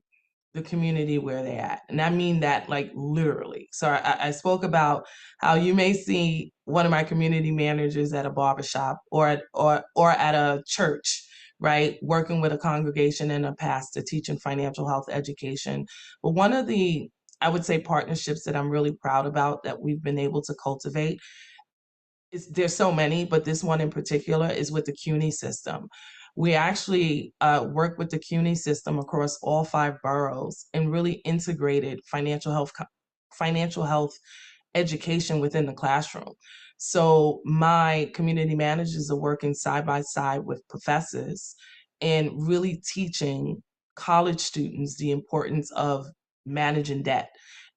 the community where they're at. And I mean that like literally. So I spoke about how you may see one of my community managers at a barbershop or at a church, right? Working with a congregation and a pastor teaching financial health education. But one of the, I would say, partnerships that I'm really proud about that we've been able to cultivate there's so many, but this one in particular is with the CUNY system. We actually work with the CUNY system across all 5 boroughs and really integrated financial health education within the classroom. So my community managers are working side by side with professors and really teaching college students the importance of managing debt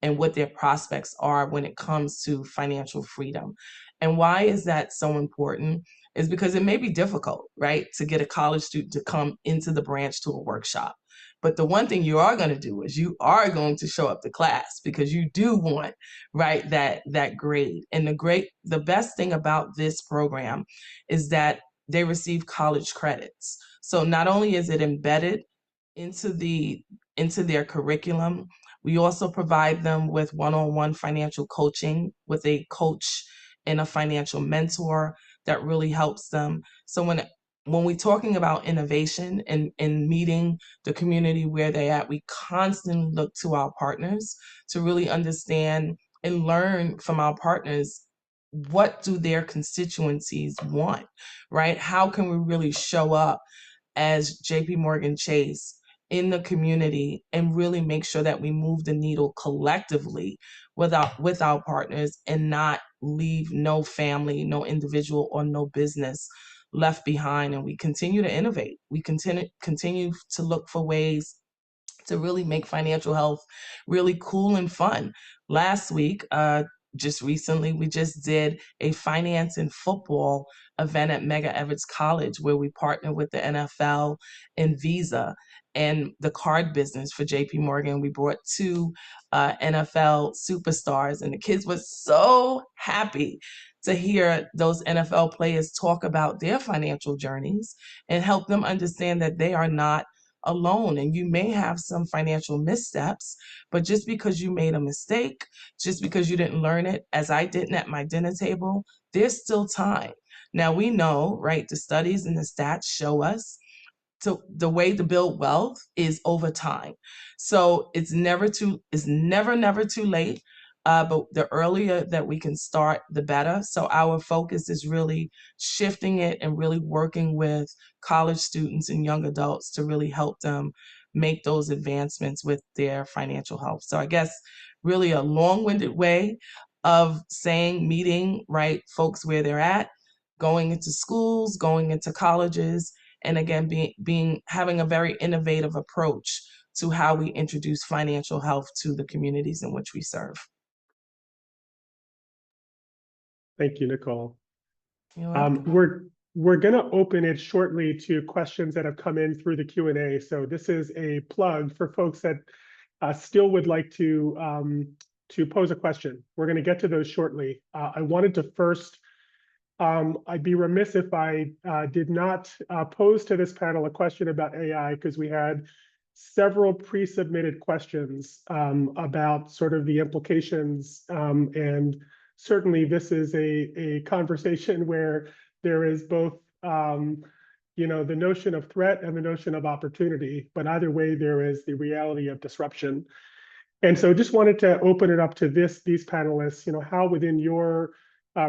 and what their prospects are when it comes to financial freedom. And why is that so important? Is because it may be difficult, right, to get a college student to come into the branch to a workshop. But the one thing you are going to do is you are going to show up to class because you do want, right, that grade. And the best thing about this program is that they receive college credits. So not only is it embedded into their curriculum, we also provide them with one-on-one financial coaching with a coach and a financial mentor that really helps them. So when we're talking about innovation and meeting the community where they're at, we constantly look to our partners to really understand and learn from our partners, what do their constituencies want, right? How can we really show up as JP Morgan Chase in the community and really make sure that we move the needle collectively with our partners and not leave no family, no individual, or no business left behind. And we continue to innovate. We continue to look for ways to really make financial health really cool and fun. Last week, just recently, we just did a finance and football event at Mega Everett's College where we partnered with the NFL and Visa and the card business for JP Morgan. We brought 2 NFL superstars, and the kids were so happy to hear those NFL players talk about their financial journeys and help them understand that they are not alone. And you may have some financial missteps, but just because you made a mistake, just because you didn't learn it, as I didn't at my dinner table, there's still time. Now we know, right, the studies and the stats show us the way to build wealth is over time. So it's never too late. But the earlier that we can start, the better. So our focus is really shifting it and really working with college students and young adults to really help them make those advancements with their financial health. So I guess really a long-winded way of saying meeting, right, folks where they're at, going into schools, going into colleges, and again, having a very innovative approach to how we introduce financial health to the communities in which we serve. Thank you, Nicole. You're welcome. We're going to open it shortly to questions that have come in through the Q&A. So this is a plug for folks that still would like to pose a question. We're going to get to those shortly. I wanted to first, I'd be remiss if I did not pose to this panel a question about AI, because we had several pre-submitted questions about sort of the implications, and certainly this is a conversation where there is both the notion of threat and the notion of opportunity, but either way there is the reality of disruption. And so just wanted to open it up to these panelists, how within your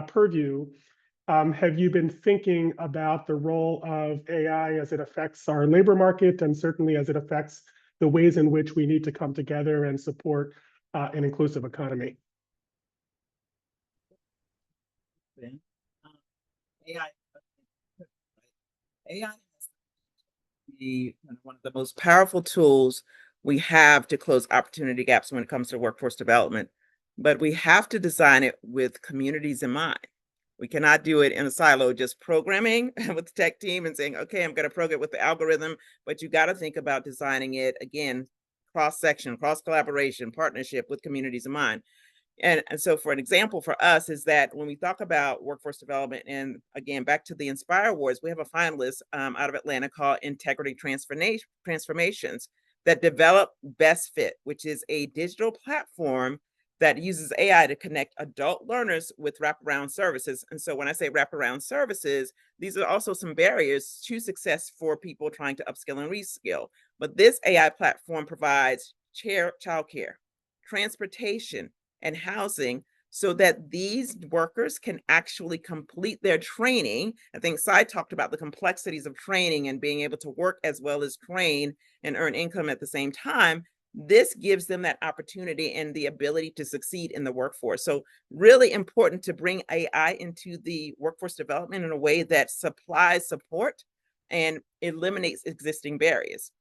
purview have you been thinking about the role of AI as it affects our labor market, and certainly as it affects the ways in which we need to come together and support an inclusive economy? AI is one of the most powerful tools we have to close opportunity gaps when it comes to workforce development, but we have to design it with communities in mind. We cannot do it in a silo, just programming with the tech team and saying, okay, I'm going to program it with the algorithm, but you got to think about designing it, again, cross-section, cross-collaboration, partnership with communities in mind. And so for an example for us is that when we talk about workforce development, and again, back to the Inspire Awards, we have a finalist out of Atlanta called Integrity Transformations that develop Best Fit, which is a digital platform that uses AI to connect adult learners with wraparound services. And so when I say wraparound services, these are also some barriers to success for people trying to upskill and reskill. But this AI platform provides childcare, transportation, and housing so that these workers can actually complete their training. I think Sai talked about the complexities of training and being able to work as well as train and earn income at the same time. This gives them that opportunity and the ability to succeed in the workforce. So really important to bring AI into the workforce development in a way that supplies support and eliminates existing barriers.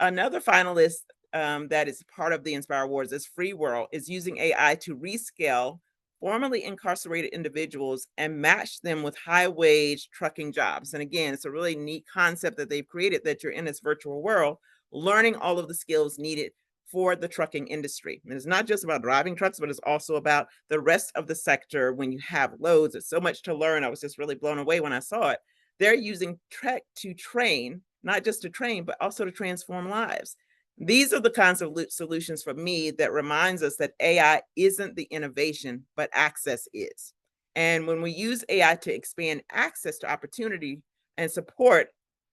Another finalist that is part of the Inspire Awards is Free World, is using AI to rescale formerly incarcerated individuals and match them with high-wage trucking jobs. And again, it's a really neat concept that they've created, that you're in this virtual world, learning all of the skills needed for the trucking industry. And it's not just about driving trucks, but it's also about the rest of the sector. When you have loads, it's so much to learn. I was just really blown away when I saw it. They're using tech to train, not just to train, but also to transform lives. These are the kinds of solutions for me that reminds us that AI isn't the innovation, but access is. And when we use AI to expand access to opportunity and support,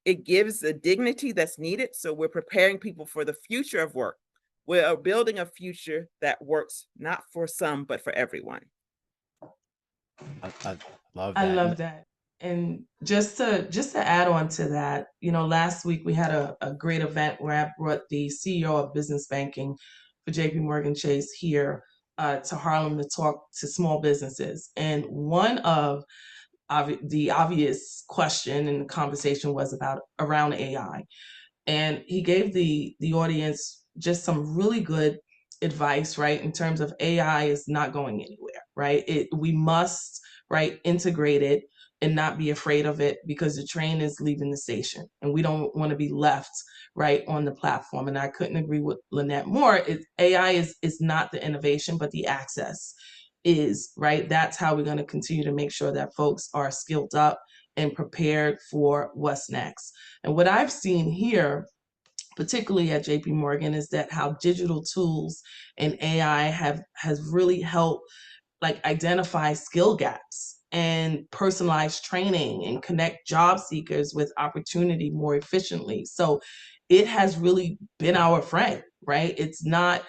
it gives the dignity that's needed. So we're preparing people for the future of work. We're building a future that works not for some, but for everyone. I love I that. love that. And just to add on to that, last week we had a great event where I brought the CEO of business banking for JP Morgan Chase here to Harlem to talk to small businesses. And one of the obvious question in the conversation was around AI. And he gave the audience just some really good advice, right, in terms of AI is not going anywhere, right? We must, right, integrate it and not be afraid of it, because the train is leaving the station and we don't want to be left right on the platform. And I couldn't agree with Lynette more. AI is not the innovation, but the access is, right? That's how we're going to continue to make sure that folks are skilled up and prepared for what's next. And what I've seen here, particularly at JP Morgan, is that how digital tools and AI has really helped identify skill gaps and personalized training and connect job seekers with opportunity more efficiently. So it has really been our friend, right? It's not,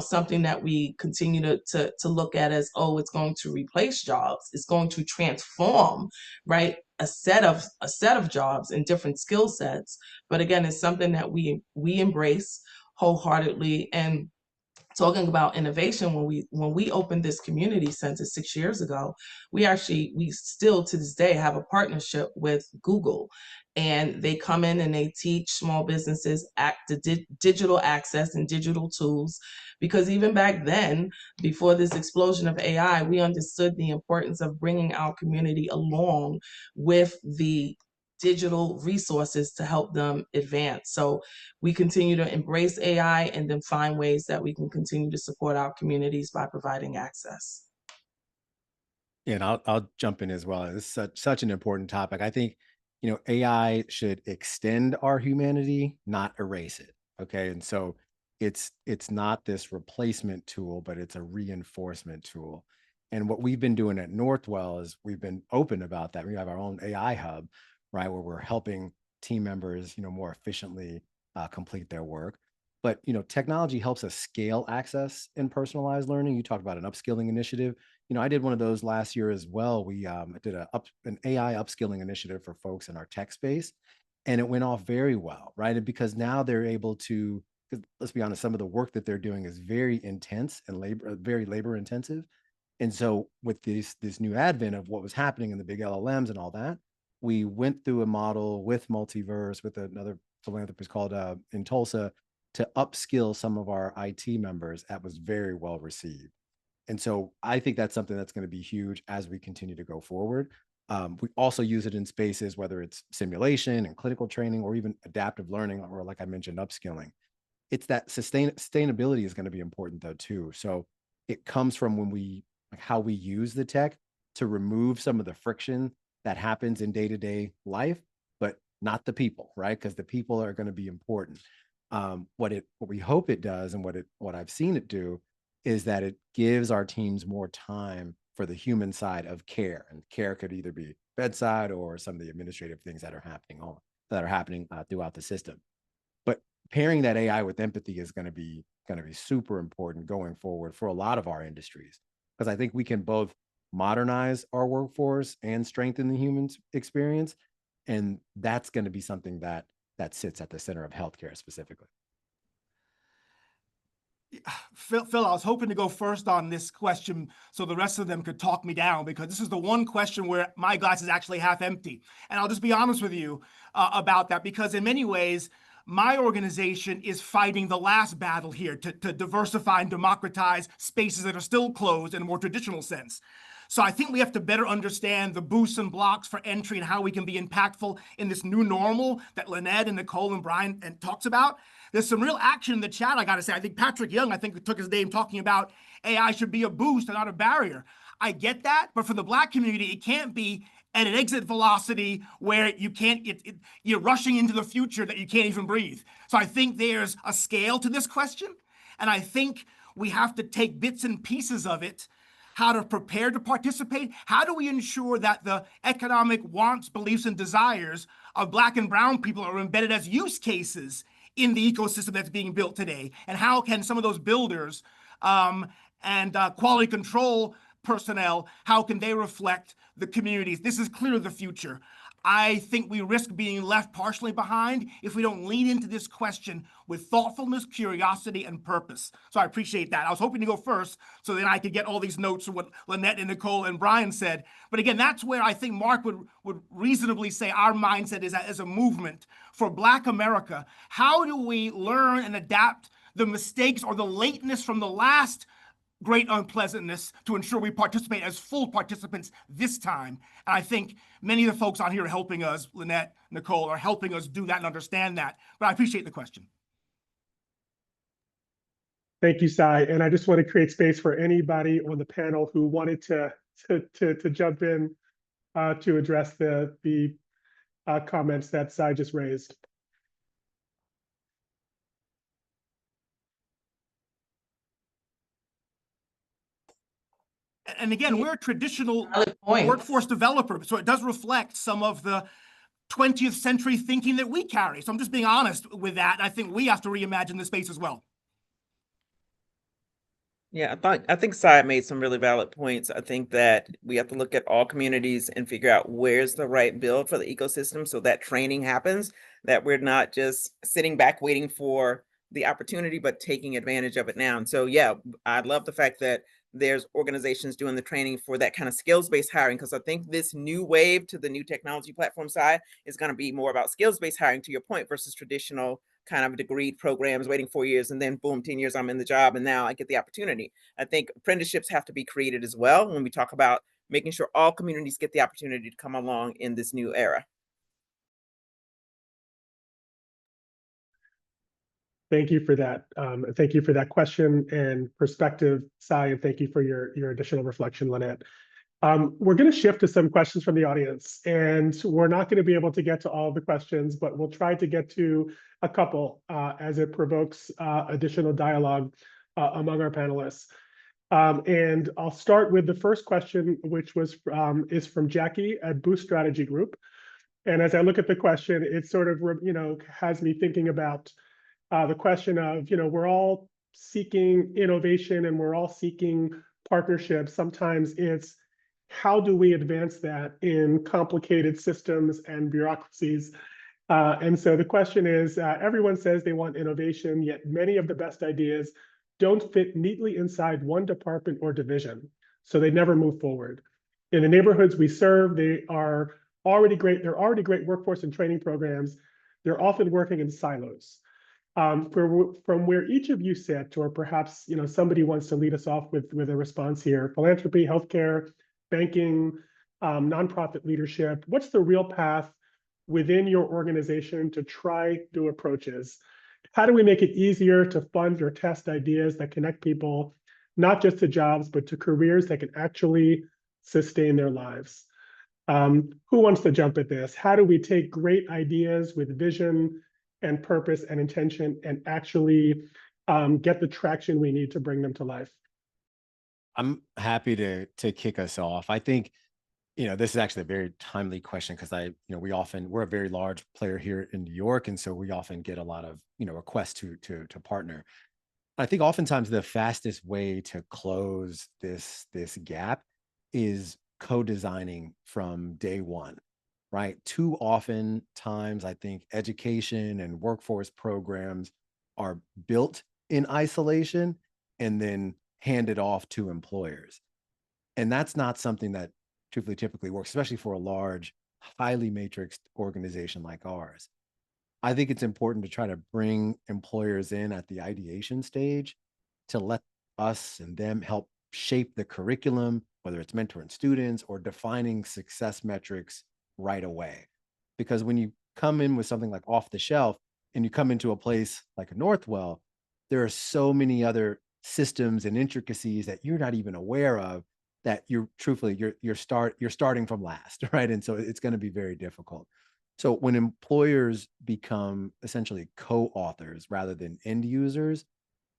something that we continue to look at as, oh, it's going to replace jobs. It's going to transform, right? A set of jobs and different skill sets. But again, it's something that we embrace wholeheartedly. And talking about innovation, when we opened this community center 6 years ago, we still to this day have a partnership with Google, and they come in and they teach small businesses digital access and digital tools, because even back then, before this explosion of AI, we understood the importance of bringing our community along with the digital resources to help them advance. So we continue to embrace AI and then find ways that we can continue to support our communities by providing access. Yeah, and I'll jump in as well. This is such an important topic. I think, AI should extend our humanity, not erase it. Okay. And so it's not this replacement tool, but it's a reinforcement tool. And what we've been doing at Northwell is we've been open about that. We have our own AI hub, right, where we're helping team members, more efficiently complete their work. But technology helps us scale access and personalized learning. You talked about an upskilling initiative. I did one of those last year as well. We did an AI upskilling initiative for folks in our tech space, and it went off very well, right? And because now they're able to, 'cause let's be honest, some of the work that they're doing is very intense and very labor intensive. And so with this new advent of what was happening in the big LLMs and all that, we went through a model with Multiverse, with another philanthropist called in Tulsa, to upskill some of our IT members. That was very well received. And so I think that's something that's going to be huge as we continue to go forward. We also use it in spaces, whether it's simulation and clinical training, or even adaptive learning, or like I mentioned, upskilling. It's that sustainability is going to be important though too. So it comes from how we use the tech to remove some of the friction that happens in day-to-day life, but not the people, right? Because the people are going to be important. What we hope it does, and what I've seen it do, is that it gives our teams more time for the human side of care, and care could either be bedside or some of the administrative things that are happening throughout the system. But pairing that AI with empathy is going to be super important going forward for a lot of our industries, because I think we can both modernize our workforce and strengthen the human experience, and that's going to be something that sits at the center of healthcare specifically. Phil, I was hoping to go first on this question so the rest of them could talk me down, because this is the one question where my glass is actually half empty. And I'll just be honest with you about that, because in many ways, my organization is fighting the last battle here to diversify and democratize spaces that are still closed in a more traditional sense. So I think we have to better understand the boosts and blocks for entry and how we can be impactful in this new normal that Lynette and Nicole and Brian talks about. There's some real action in the chat, I gotta say. I think Patrick Young, took his name talking about AI should be a boost and not a barrier. I get that, but for the Black community, it can't be at an exit velocity where you can't, you're rushing into the future that you can't even breathe. So I think there's a scale to this question, and I think we have to take bits and pieces of it, how to prepare to participate. How do we ensure that the economic wants, beliefs, and desires of Black and brown people are embedded as use cases in the ecosystem that's being built today? And how can some of those builders and quality control personnel, how can they reflect the communities? This is clearly the future. I think we risk being left partially behind if we don't lean into this question with thoughtfulness, curiosity, and purpose. So I appreciate that. I was hoping to go first so that I could get all these notes from what Lynette and Nicole and Brian said. But again, that's where I think Mark would reasonably say our mindset is as a movement for Black America. How do we learn and adapt the mistakes or the lateness from the last great unpleasantness to ensure we participate as full participants this time? And I think many of the folks on here are helping us, Lynette, Nicole, are helping us do that and understand that. But I appreciate the question. Thank you, Sai. And I just want to create space for anybody on the panel who wanted to jump in to address the comments that Sai just raised. And again, we're a traditional Valid point. workforce developer, so it does reflect some of the 20th century thinking that we carry. So I'm just being honest with that. I think we have to reimagine the space as well. Yeah, I think Sai made some really valid points. I think that we have to look at all communities and figure out where's the right build for the ecosystem so that training happens, that we're not just sitting back waiting for the opportunity, but taking advantage of it now. And so, yeah, I love the fact that there's organizations doing the training for that kind of skills-based hiring, because I think this new wave to the new technology platform side is going to be more about skills-based hiring, to your point, versus traditional kind of degree programs, waiting 4 years and then boom, 10 years I'm in the job and now I get the opportunity. I think apprenticeships have to be created as well when we talk about making sure all communities get the opportunity to come along in this new era. Thank you for that. Thank you for that question and perspective, Sai, and thank you for your additional reflection, Lynette. We're going to shift to some questions from the audience, and we're not going to be able to get to all of the questions, but we'll try to get to a couple as it provokes additional dialogue among our panelists. And I'll start with the first question, which is from Jackie at Boost Strategy Group. And as I look at the question, it sort of has me thinking about the question of, we're all seeking innovation and we're all seeking partnerships. Sometimes it's how do we advance that in complicated systems and bureaucracies? And so the question is, everyone says they want innovation, yet many of the best ideas don't fit neatly inside one department or division, so they never move forward. In the neighborhoods we serve, they are already great. They're already great workforce and training programs. They're often working in silos. From where each of you sit, or perhaps somebody wants to lead us off with a response here: philanthropy, healthcare, banking, nonprofit leadership. What's the real path within your organization to try new approaches? How do we make it easier to fund or test ideas that connect people, not just to jobs, but to careers that can actually sustain their lives. Who wants to jump at this? How do we take great ideas with vision and purpose and intention and actually get the traction we need to bring them to life? I'm happy to kick us off. I think, this is actually a very timely question because we're a very large player here in New York, and so we often get a lot of requests to partner. I think oftentimes the fastest way to close this gap is co-designing from day one, right? Too often times, I think education and workforce programs are built in isolation and then handed off to employers. And that's not something that truthfully typically works, especially for a large, highly matrixed organization like ours. I think it's important to try to bring employers in at the ideation stage to let us and them help shape the curriculum, whether it's mentoring students or defining success metrics right away. Because when you come in with something like off the shelf and you come into a place like a Northwell, there are so many other systems and intricacies that you're not even aware of that you're starting from last, right? And so it's going to be very difficult. So when employers become essentially co-authors rather than end users,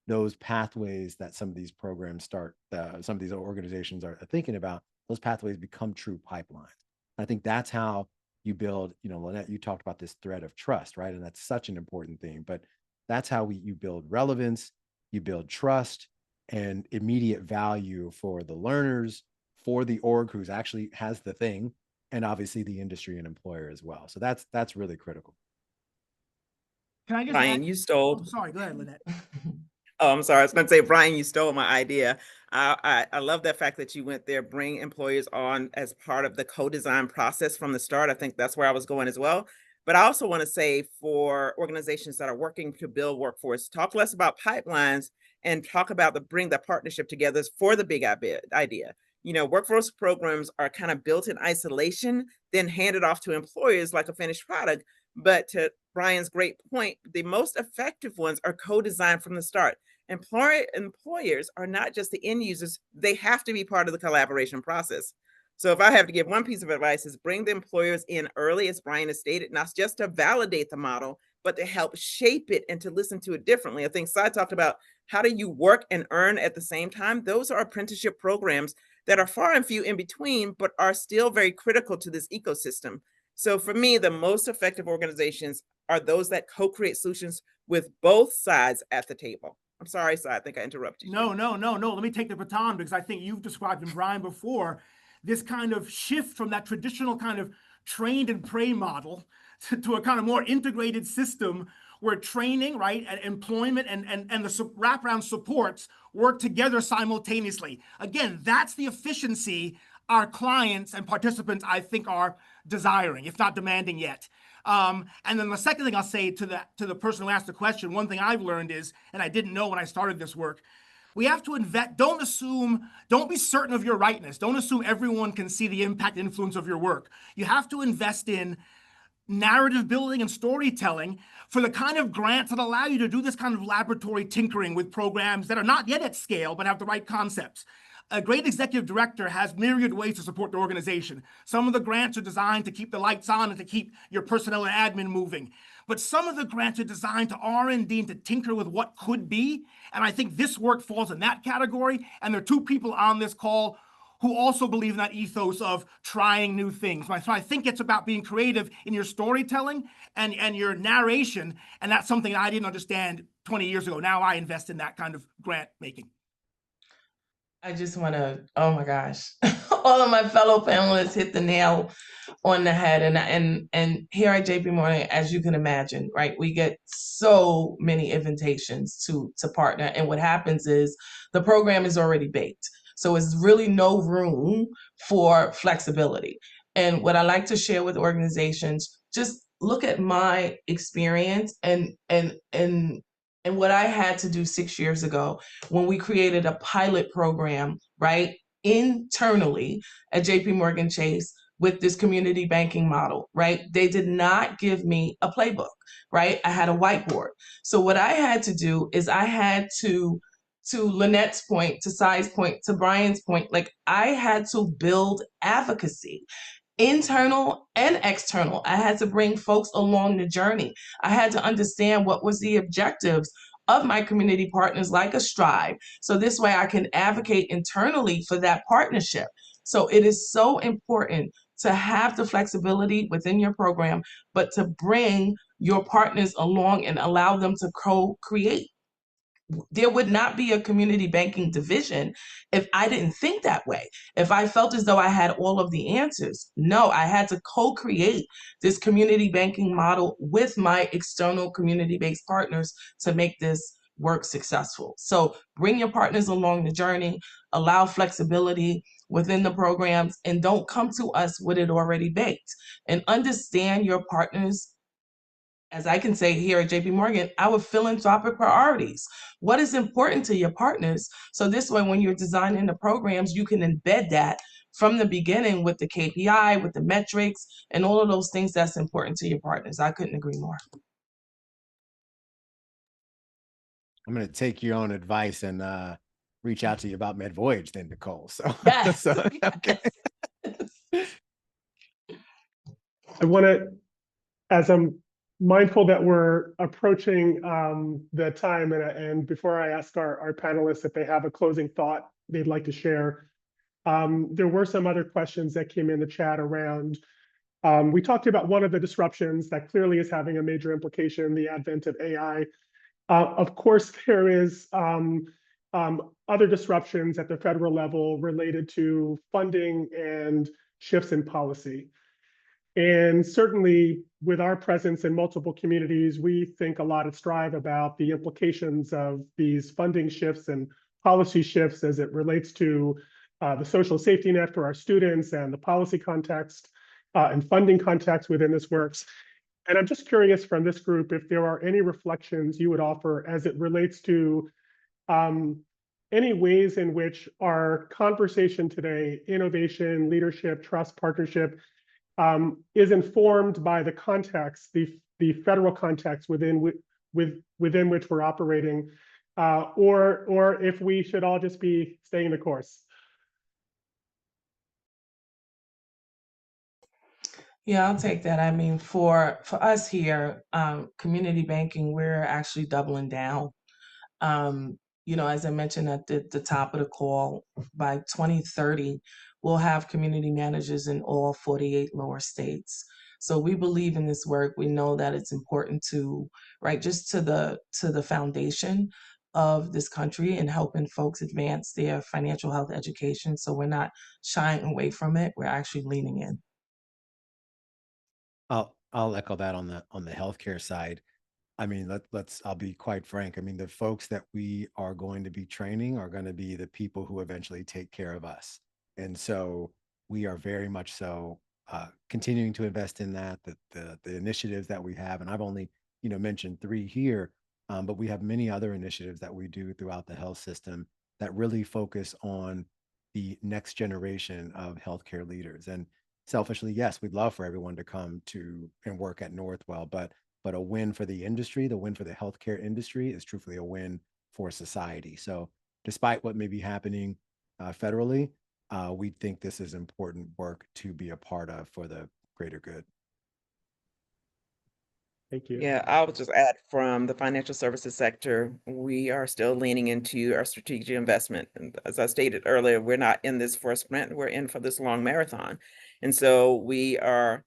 those pathways that some of these programs some of these organizations are thinking about, those pathways become true pipelines. I think that's how you build, Lynette, you talked about this thread of trust, right? And that's such an important thing, but that's how you build relevance, you build trust and immediate value for the learners, for the org who's actually has the thing, and obviously the industry and employer as well. So that's really critical. Can I just Brian, add? you stole. Oh, sorry, go ahead, Lynette. Oh, I'm sorry. I was going to say, Brian, you stole my idea. I love that fact that you went there, bring employers on as part of the co-design process from the start. I think that's where I was going as well. But I also want to say for organizations that are working to build workforce, talk less about pipelines and talk about bring the partnership together for the big idea. Workforce programs are kind of built in isolation, then handed off to employers like a finished product. But to Brian's great point, the most effective ones are co-designed from the start. Employers are not just the end users, they have to be part of the collaboration process. So if I have to give one piece of advice is bring the employers in early, as Brian has stated, not just to validate the model, but to help shape it and to listen to it differently. I think Sai talked about how do you work and earn at the same time? Those are apprenticeship programs that are far and few in between, but are still very critical to this ecosystem. So for me, the most effective organizations are those that co-create solutions with both sides at the table. I'm sorry, Si, I think I interrupted you. No. Let me take the baton because I think you've described in Brian before this kind of shift from that traditional kind of trained and pray model to a kind of more integrated system where training, right, and employment and the wraparound supports work together simultaneously. Again, that's the efficiency our clients and participants, I think, are desiring, if not demanding yet. And then the second thing I'll say to the person who asked the question, one thing I've learned is, and I didn't know when I started this work, we have to invest. Don't be certain of your rightness. Don't assume everyone can see the impact and influence of your work. You have to invest in narrative building and storytelling for the kind of grants that allow you to do this kind of laboratory tinkering with programs that are not yet at scale, but have the right concepts. A great executive director has myriad ways to support the organization. Some of the grants are designed to keep the lights on and to keep your personnel and admin moving. But some of the grants are designed to R&D and to tinker with what could be. And I think this work falls in that category. And there are two people on this call who also believe in that ethos of trying new things. So I think it's about being creative in your storytelling and your narration. And that's something I didn't understand 20 years ago. Now I invest in that kind of grant making. I just want to, oh my gosh, all of my fellow panelists hit the nail on the head. And here at JP Morgan, as you can imagine, right, we get so many invitations to partner. And what happens is the program is already baked. So it's really no room for flexibility. And what I like to share with organizations, just look at my experience and what I had to do 6 years ago when we created a pilot program, right, internally at JP Morgan Chase with this community banking model, right? They did not give me a playbook, right? I had a whiteboard. So what I had to do is I had to to Lynette's point, to Sai's point, to Brian's point, like I had to build advocacy, internal and external. I had to bring folks along the journey. I had to understand what was the objectives of my community partners like a Strive. So this way I can advocate internally for that partnership. So it is so important to have the flexibility within your program, but to bring your partners along and allow them to co-create. There would not be a community banking division if I didn't think that way. If I felt as though I had all of the answers. No, I had to co-create this community banking model with my external community-based partners to make this work successful. So bring your partners along the journey, allow flexibility within the programs, and don't come to us with it already baked. And understand your partners, as I can say here at JP Morgan, our philanthropic priorities. What is important to your partners? So this way, when you're designing the programs, you can embed that from the beginning with the KPI, with the metrics, and all of those things that's important to your partners. I couldn't agree more. I'm going to take your own advice and reach out to you about MedVoyage then, Nicole. So, Yes. Okay. I want to, as I'm mindful that we're approaching the time, and before I ask our panelists if they have a closing thought they'd like to share, there were some other questions that came in the chat around. We talked about one of the disruptions that clearly is having a major implication, the advent of AI. Of course, there is other disruptions at the federal level related to funding and shifts in policy. And certainly with our presence in multiple communities, we think a lot at Strive about the implications of these funding shifts and policy shifts as it relates to the social safety net for our students and the policy context and funding context within this works. And I'm just curious from this group if there are any reflections you would offer as it relates to any ways in which our conversation today, innovation, leadership, trust, partnership, is informed by the context, the federal context within which we're operating, or if we should all just be staying the course. Yeah, I'll take that. I mean, for us here, community banking, we're actually doubling down. You know, as I mentioned at the top of the call, by 2030, we'll have community managers in all 48 lower states. So we believe in this work. We know that it's important to, right, just to the foundation of this country and helping folks advance their financial health education. So we're not shying away from it. We're actually leaning in. I'll echo that on the healthcare side. I mean, I'll be quite frank. I mean, the folks that we are going to be training are going to be the people who eventually take care of us. And so we are very much so continuing to invest in that, the initiatives that we have. And I've only, mentioned 3 here, but we have many other initiatives that we do throughout the health system that really focus on the next generation of healthcare leaders. And selfishly, yes, we'd love for everyone to come to and work at Northwell, but a win for the industry, the win for the healthcare industry is truthfully a win for society. So despite what may be happening federally, we think this is important work to be a part of for the greater good. Thank you. Yeah, I'll just add from the financial services sector, we are still leaning into our strategic investment. And as I stated earlier, we're not in this for a sprint, we're in for this long marathon. And so we are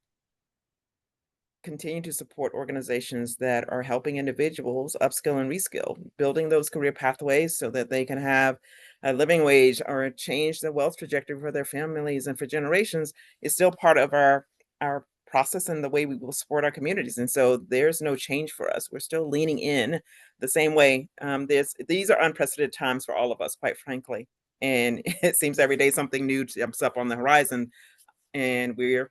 continue to support organizations that are helping individuals upskill and reskill, building those career pathways so that they can have a living wage or change the wealth trajectory for their families and for generations is still part of our process and the way we will support our communities. And so there's no change for us. We're still leaning in the same way. These are unprecedented times for all of us, quite frankly. And it seems every day something new jumps up on the horizon and we're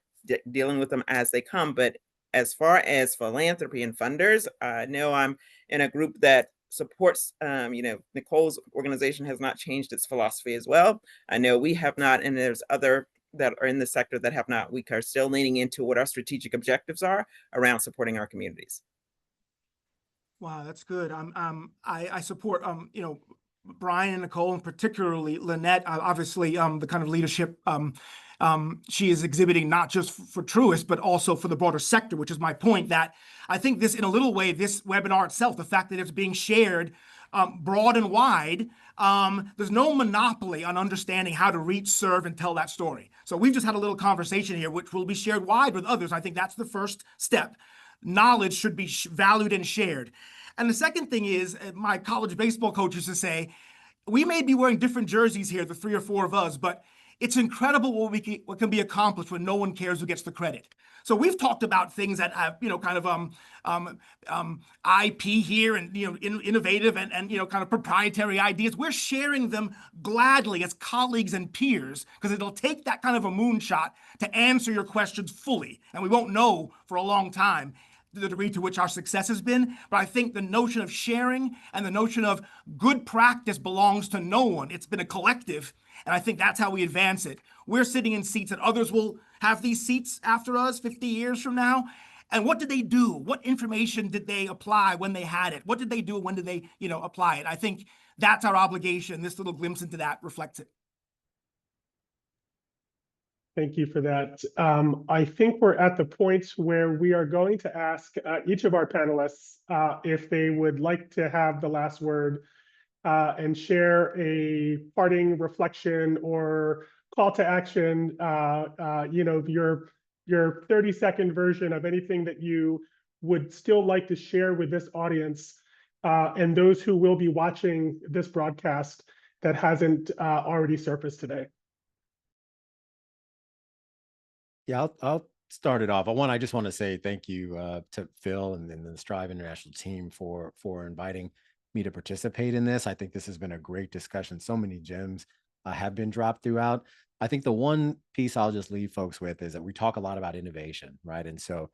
dealing with them as they come. But as far as philanthropy and funders, I know I'm in a group that supports, Nicole's organization has not changed its philosophy as well. I know we have not, and there's other that are in the sector that have not. We are still leaning into what our strategic objectives are around supporting our communities. Wow, that's good. I support, Brian and Nicole, and particularly Lynette, obviously the kind of leadership she is exhibiting, not just for Truist, but also for the broader sector, which is my point that I think this, in a little way, this webinar itself, the fact that it's being shared broad and wide, there's no monopoly on understanding how to reach, serve, and tell that story. So we've just had a little conversation here, which will be shared wide with others. I think that's the first step. Knowledge should be valued and shared. And the second thing is, my college baseball coach used to say, we may be wearing different jerseys here, the 3 or 4 of us, but it's incredible what can be accomplished when no one cares who gets the credit. So we've talked about things that have, kind of IP here and, innovative and, kind of proprietary ideas. We're sharing them gladly as colleagues and peers, because it'll take that kind of a moonshot to answer your questions fully. And we won't know for a long time the degree to which our success has been. But I think the notion of sharing and the notion of good practice belongs to no one. It's been a collective. And I think that's how we advance it. We're sitting in seats that others will have these seats after us 50 years from now. And what did they do? What information did they apply when they had it? What did they do? When did they, apply it? I think that's our obligation. This little glimpse into that reflects it. Thank you for that. I think we're at the point where we are going to ask each of our panelists if they would like to have the last word and share a parting reflection or call to action, your 30-second version of anything that you would still like to share with this audience and those who will be watching this broadcast that hasn't already surfaced today. Yeah, I'll start it off. I just want to say thank you to Phil and the Strive International team for inviting me to participate in this. I think this has been a great discussion. So many gems have been dropped throughout. I think the one piece I'll just leave folks with is that we talk a lot about innovation, right? And so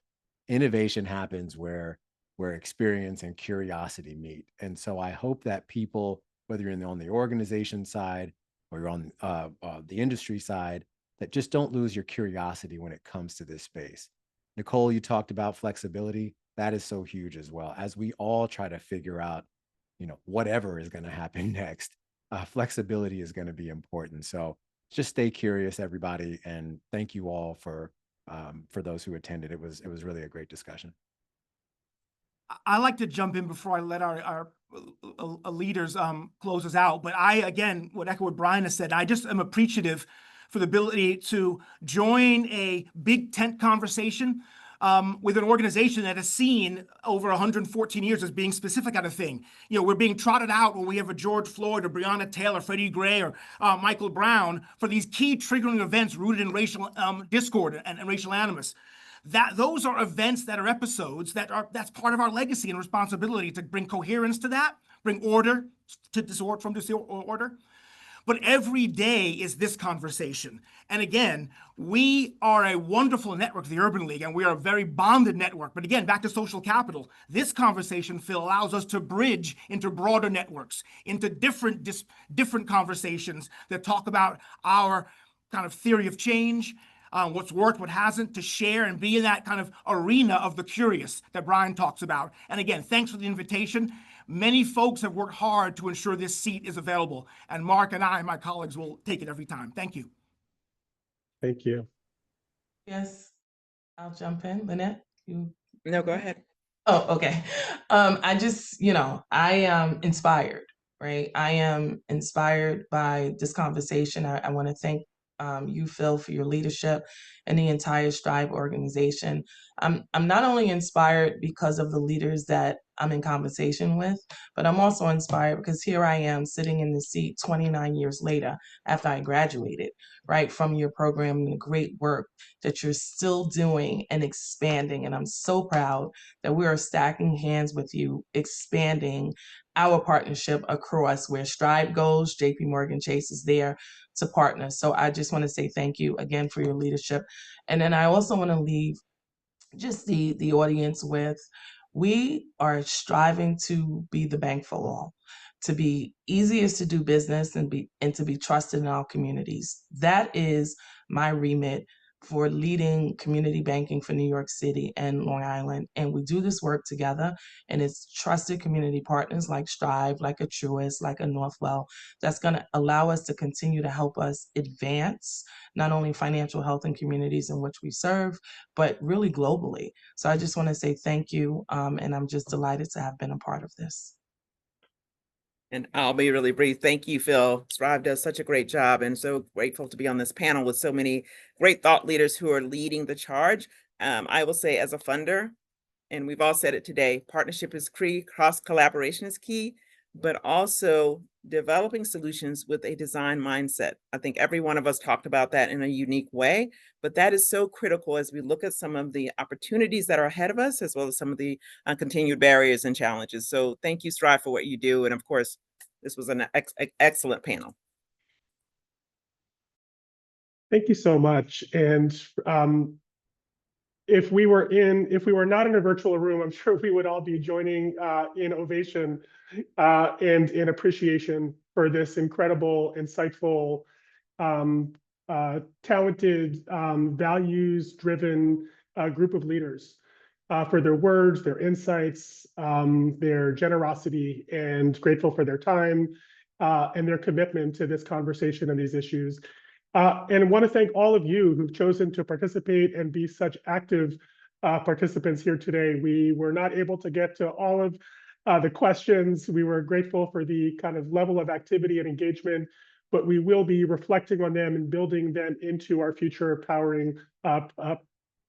innovation happens where experience and curiosity meet. And so I hope that people, whether you're on the organization side or you're on the industry side, that just don't lose your curiosity when it comes to this space. Nicole, you talked about flexibility. That is so huge as well. As we all try to figure out, whatever is going to happen next, flexibility is going to be important. So just stay curious, everybody. And thank you all for those who attended. It was really a great discussion. I like to jump in before I let our leaders close us out. But I, again, would echo what Brian has said. I just am appreciative for the ability to join a big tent conversation with an organization that has seen over 114 years as being specific at a thing. We're being trotted out when we have a George Floyd or Breonna Taylor, Freddie Gray, or Michael Brown for these key triggering events rooted in racial discord and racial animus. Those are events that are episodes that's part of our legacy and responsibility to bring coherence to that, bring order to disorder from disorder. But every day is this conversation. And again, we are a wonderful network, the Urban League, and we are a very bonded network. But again, back to social capital, this conversation, Phil, allows us to bridge into broader networks, into different conversations that talk about our kind of theory of change, what's worked, what hasn't, to share and be in that kind of arena of the curious that Brian talks about. And again, thanks for the invitation. Many folks have worked hard to ensure this seat is available, and Mark and I, my colleagues, will take it every time. Thank you. Thank you. Yes, I'll jump in. Lynette, you? No, go ahead. Oh, okay. I just, I am inspired, right? I am inspired by this conversation. I want to thank you, Phil, for your leadership and the entire Strive organization. I'm not only inspired because of the leaders that I'm in conversation with, but I'm also inspired because here I am sitting in the seat 29 years later after I graduated, right, from your program and the great work that you're still doing and expanding. And I'm so proud that we are stacking hands with you, expanding our partnership across where Strive goes. JP Morgan Chase is there to partner. So I just want to say thank you again for your leadership. And then I also want to leave just the audience with, we are striving to be the bank for all, to be easiest to do business and to be trusted in our communities. That is my remit. for leading community banking for New York City and Long Island. And we do this work together, and it's trusted community partners like Strive, like a Truist, like a Northwell, that's going to allow us to continue to help us advance not only financial health in communities in which we serve, but really globally. So I just want to say thank you, and I'm just delighted to have been a part of this. And I'll be really brief. Thank you, Phil. Strive does such a great job, and so grateful to be on this panel with so many great thought leaders who are leading the charge. I will say, as a funder, and we've all said it today, partnership is key, cross collaboration is key, but also developing solutions with a design mindset. I think every one of us talked about that in a unique way, but that is so critical as we look at some of the opportunities that are ahead of us, as well as some of the continued barriers and challenges. So thank you, Strive, for what you do. And of course, this was an excellent panel. Thank you so much. And if we were not in a virtual room, I'm sure we would all be joining in ovation and in appreciation for this incredible, insightful, talented, values-driven group of leaders for their words, their insights, their generosity, and grateful for their time and their commitment to this conversation and these issues. And I want to thank all of you who've chosen to participate and be such active participants here today. We were not able to get to all of the questions. We were grateful for the kind of level of activity and engagement, but we will be reflecting on them and building them into our future Powering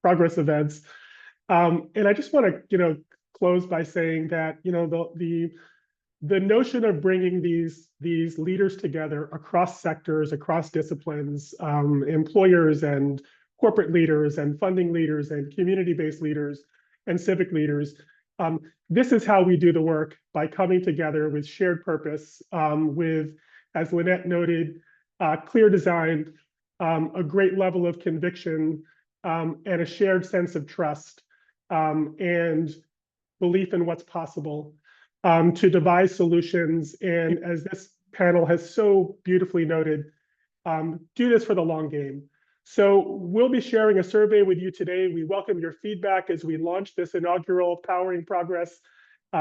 Progress events. And I just want to, close by saying that, the notion of bringing these leaders together across sectors, across disciplines, employers and corporate leaders and funding leaders and community-based leaders and civic leaders, this is how we do the work, by coming together with shared purpose, with, as Lynette noted, clear design, a great level of conviction, and a shared sense of trust and belief in what's possible. To devise solutions, and as this panel has so beautifully noted, do this for the long game. So we'll be sharing a survey with you today. We welcome your feedback as we launch this inaugural Powering Progress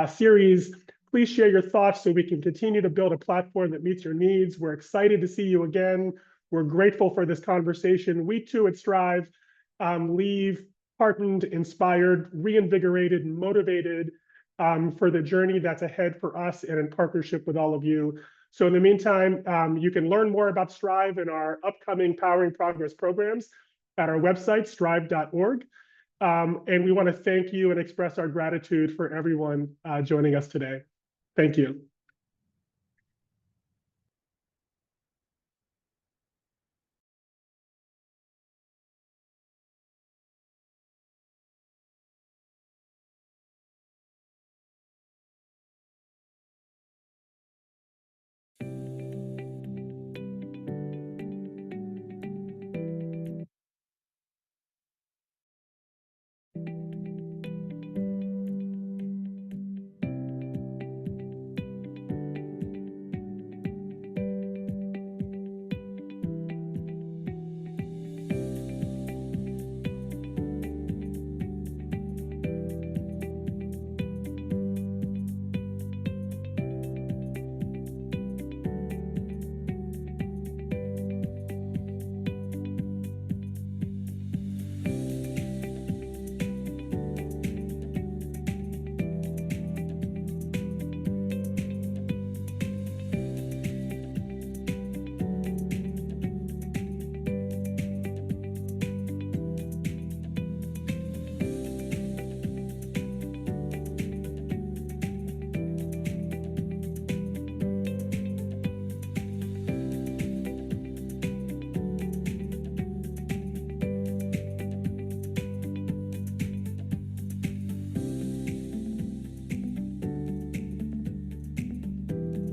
series. Please share your thoughts so we can continue to build a platform that meets your needs. We're excited to see you again. We're grateful for this conversation. We too at Strive leave heartened, inspired, reinvigorated, motivated for the journey that's ahead for us and in partnership with all of you. So in the meantime, you can learn more about Strive and our upcoming Powering Progress programs at our website, strive.org. And we want to thank you and express our gratitude for everyone joining us today. Thank you.